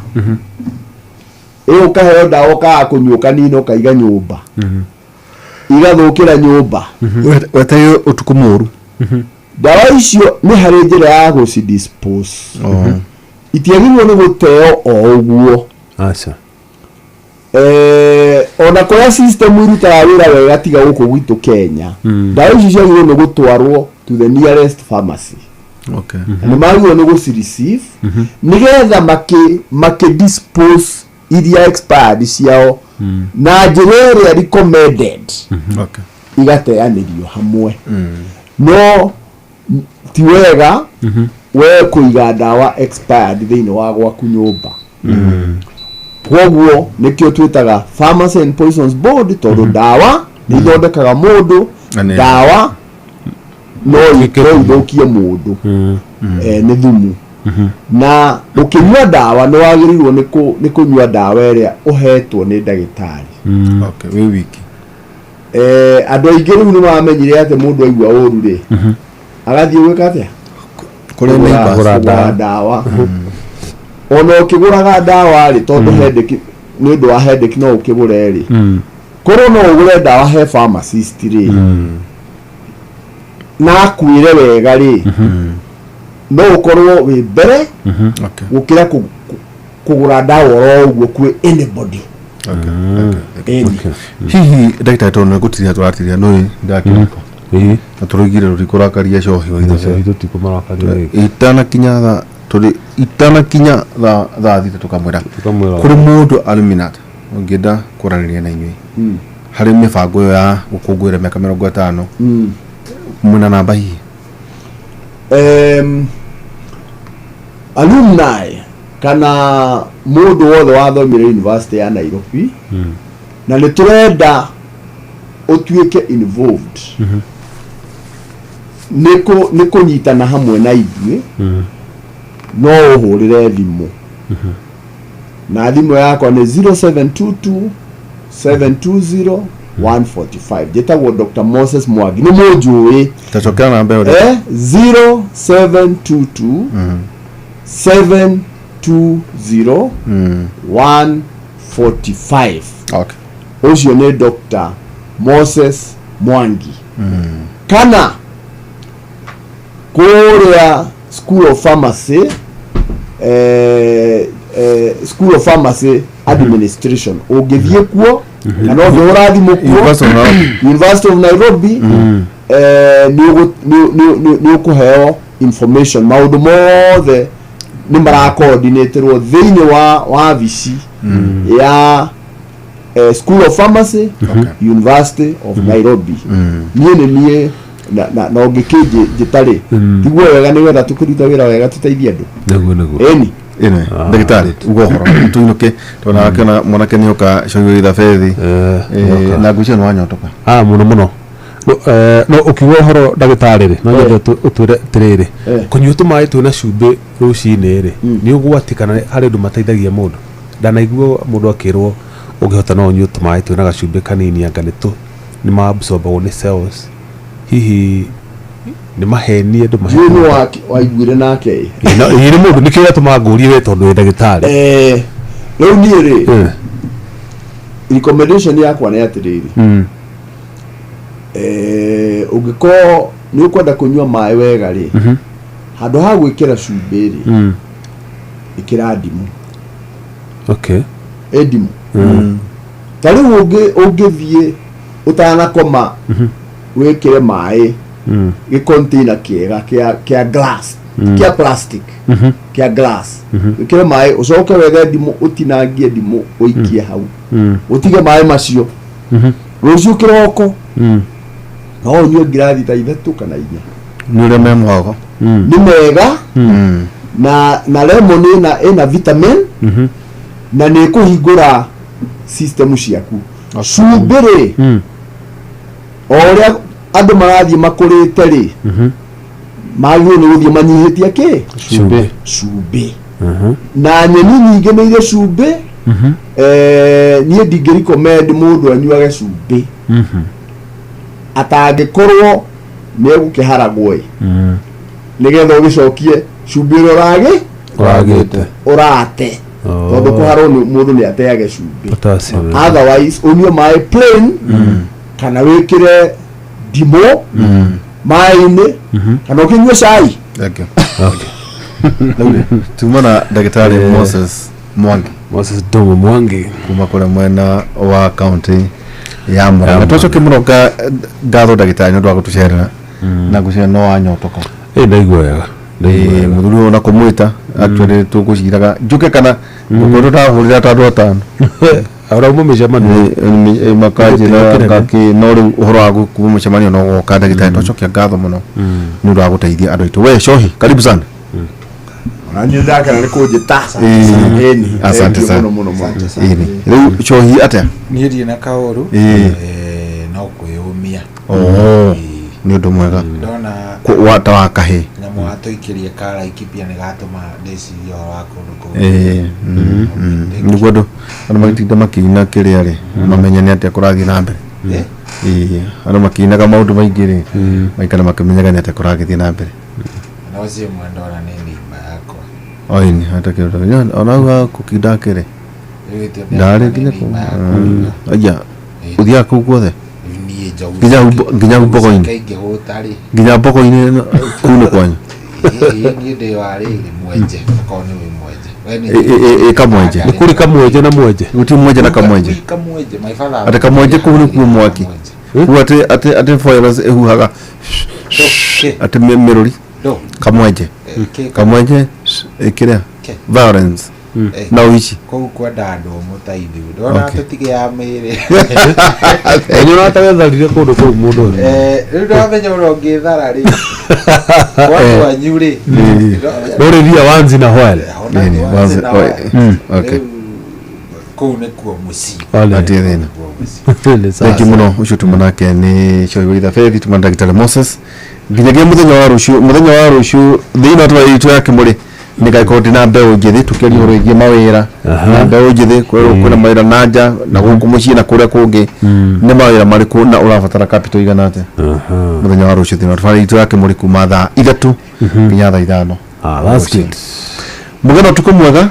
iyo kaheo dawa ka kunyuka nino kaiga nyumba igathukira nyumba wetayo utuku muru dawa icio ni hari njira ya guci dispose itiagirwo ni guteo o uguo ona kwa system irutaga wira wega tiga guku gwitu Kenya dawa icio ciagirwo ni gutwarwo to the nearest pharmacy ni magirwo ni guci receive nigetha maki dispose iria expired ciao na njira iria recommended igateanĩrio hamwe no ti wega we kuiga dawa expired thĩinĩ wa gwaku nyũmba koguo nĩkĩo twĩtaga Pharmacy and Poisons Board tondũ dawa nĩ ithondekaga mũndũ dawa no ithũkie mũndũ nĩ thumu na ukinywa dawa no wagĩrĩirwo nĩ kũnyua dawa ĩrĩa uhetwo nĩ ndagĩtarĩ we wiki andũ aingĩ rĩu nĩ mamenyire atĩ mũndũ aigua ũru rĩ agathiĩ gwĩka atĩa kũgũra dawa ona ũkĩgũraga dawa rĩ tondũ headache nĩ ũndũ wa headache no ũkĩgũre rĩ korwo no ũgũre dawa he pharmacist rĩ na akwĩre wega rĩ no ukorwo wi mbere gukira kugura dawa oro uguo kwi anybody hihi ndagĩtarĩ tondũ gutiria turatiria no ndakiriko na turugire rurikũrakaria cohi wa ithe itanakinya thaa thita tukamwĩra kũrĩ mũndũ aluminati ũngĩenda kũranĩria na inyuĩ harĩ mĩbango ĩyo ya gũkũngũĩra mĩaka 50 mwĩna namba hihi alumni kana mundu wothe wathomire university ya Nairobi na nĩ turenda utuike involved nĩ kunyitana hamwe na ithuĩ no ũhũrĩre thimũ na thimũ yakwa nĩ 0722 720 145 jetagwo Dr. Moses Mwangi nĩ mũnjũĩ tacokera namba ĩyo 0722 720 145 ucio nĩ Dr. Moses Mwangi kana kuria School of Pharmacy School of Pharmacy Administration ũngĩthiĩ kuo kana ũngĩhũra thimũ kuo University of Nairobi nĩ ũkũheo information maũndũ mothe nĩ marakoordinatorwo thĩinĩ wa vici ya School of Pharmacy University of Nairobi niĩ nĩ niĩ na ũngĩkĩnjĩ njĩtarĩ tiguo wega nĩgetha tũkĩruta wĩra wega tũteithie andũ ĩni ndagĩtarĩ ugohoro tuinuke tona kana mwanake nĩ oka coyo itha fethi na ngucio no wanyotoka muno no ukigwa horo ndagĩtarĩ rĩ no nyende ũtwĩre tirĩrĩ kũnyua tũmaĩ twĩna cumbĩ rũcinĩ rĩ nĩ ũgwatikana harĩ andũ mateithagia mũndũ ndanaigua mũndũ akĩrwo ũngĩhota no ũnyue tũmaĩ twĩna gacumbĩ kanini anga nĩ maabsorbagwo nĩ cells hihi nĩ maheni andũ maheni nĩ waiguire nake nĩ mũndũ nĩ kĩrĩa tũmangũrie we tondũ wĩ ndagĩtarĩ rĩu niĩ rĩ recommendation yakwa nĩ atĩrĩrĩ ũngĩkorwo nĩ ũkwenda kũnyua maĩ wega rĩ handũ ha gwĩkĩra cumbĩ rĩ ĩkĩra ndimũ ndimũ ta rĩu ũngĩthiĩ ũtanakoma wĩkĩre maĩ gĩ container kĩega kĩa glass kia plastic kia glass ikire mai ucoke wega ndimu utinangie ndimu uikie hau utige mai macio rucio kiroko no nyue ngirathi ta 3 kana 4 nure memwago ni mega na lemon ina vitamin na ni kuhingura system ciaku cumbiri oria andu marathie makurite ri magio ni guthie manyihitie ki cumbi na nyeni nyingi ni ile cumbi nie ndingirikomend mundu anyuage cumbi atangikorwo ni gukiharagwo nigetha ugicokie cumbi uragite urate tondu kuharwo mundu ni ateage cumbi otherwise unyue mai plain kana wikire ndimo mai-ini kana ukinyue cai tumana Daktari Moses Domo Mwangi kuma kule mwena wa county ya Murang'a twacoke muno ngatho Daktari nĩ ũndũ wa gũtũcerera na ngũcera no wanyotoka ndaigua wega muthuri ona kumwita actually tũgũciraga njuke kana ngũkorwo ndahũrĩra ta andũ atano arauma mĩcemanio makanjĩra ngaki no rĩu ũhoro wa kuma mũcemanio no gũka Daktari twacokia ngatho mũno nĩ ũndũ wa gũteithia andũ aitũ we Shohi karibu sana Anjida kana ni kujita asante sana rĩu Shohi atia niĩ na kaoru no kwĩyũmia nĩ ũndũ mwega ndona wata wa kahĩ nyamũ atũikĩrie kara ikipia nĩ gatũma ndĩcirie ũhoro wa kũndũ nĩguo andũ magĩtinda makĩina kĩrĩa rĩ mamenye nĩ atĩa kũrathiĩ na mbere andũ makĩinaga maũndũ maingĩ rĩ maikara makĩmenyaga nĩ atĩa kũrathiĩ na mbere na ũcio mwendora nĩ mimba yakwa oini hata kĩrĩa ona gũkindakĩrĩ ndarĩ nginya aya ũthiaga kũu guothe nginya mbogo-inĩ nginya mbogo-inĩ kũu nĩ kwanyu niĩ ndĩ warĩ mwenje korwo nĩ wĩ mwenje kamwenje kũrĩ kamwenje na mwenje gũtirĩ mwenje na kamwenje atĩ kamwenje kũu nĩ kuo mwaki kũu atĩ virus ĩhuhaga atĩ mĩrũri kamwenje kĩrĩa violence na uici kũu kwenda andũ mũteithiu ndona tũtige ya mĩrĩ enye ũratagetharire kũndũ kũu mũndũ rĩu ndamenya ũrĩa ũngĩthara rĩ watu wanyu rĩ rũrĩria wanzi na hwele kũu nĩkuo mũciĩ atie thĩna thengi mũno ũcio tuma nake nĩ Shohi wa Ithabedi tuma Daktari Moses nginyagia mũthenya wa rũciũ thĩinĩ wa tũraitũ yake mũrĩ nĩ gaikondi na mbeũ njĩthĩ tũkĩaria ũhoro wĩgiĩ mawĩra na mbeũ njĩthĩ kwĩna mawĩra na nja na gũkũ mũciĩ na kũrĩa kũngĩ nĩ mawĩra marĩkũ na ũrabatara capital igana atĩa mũthenya wa rũciũ thĩinĩ wa tũraitũ yake mũrĩ kuma thaa 3 nginya thaa 5 mũgeni ũtukũ mwega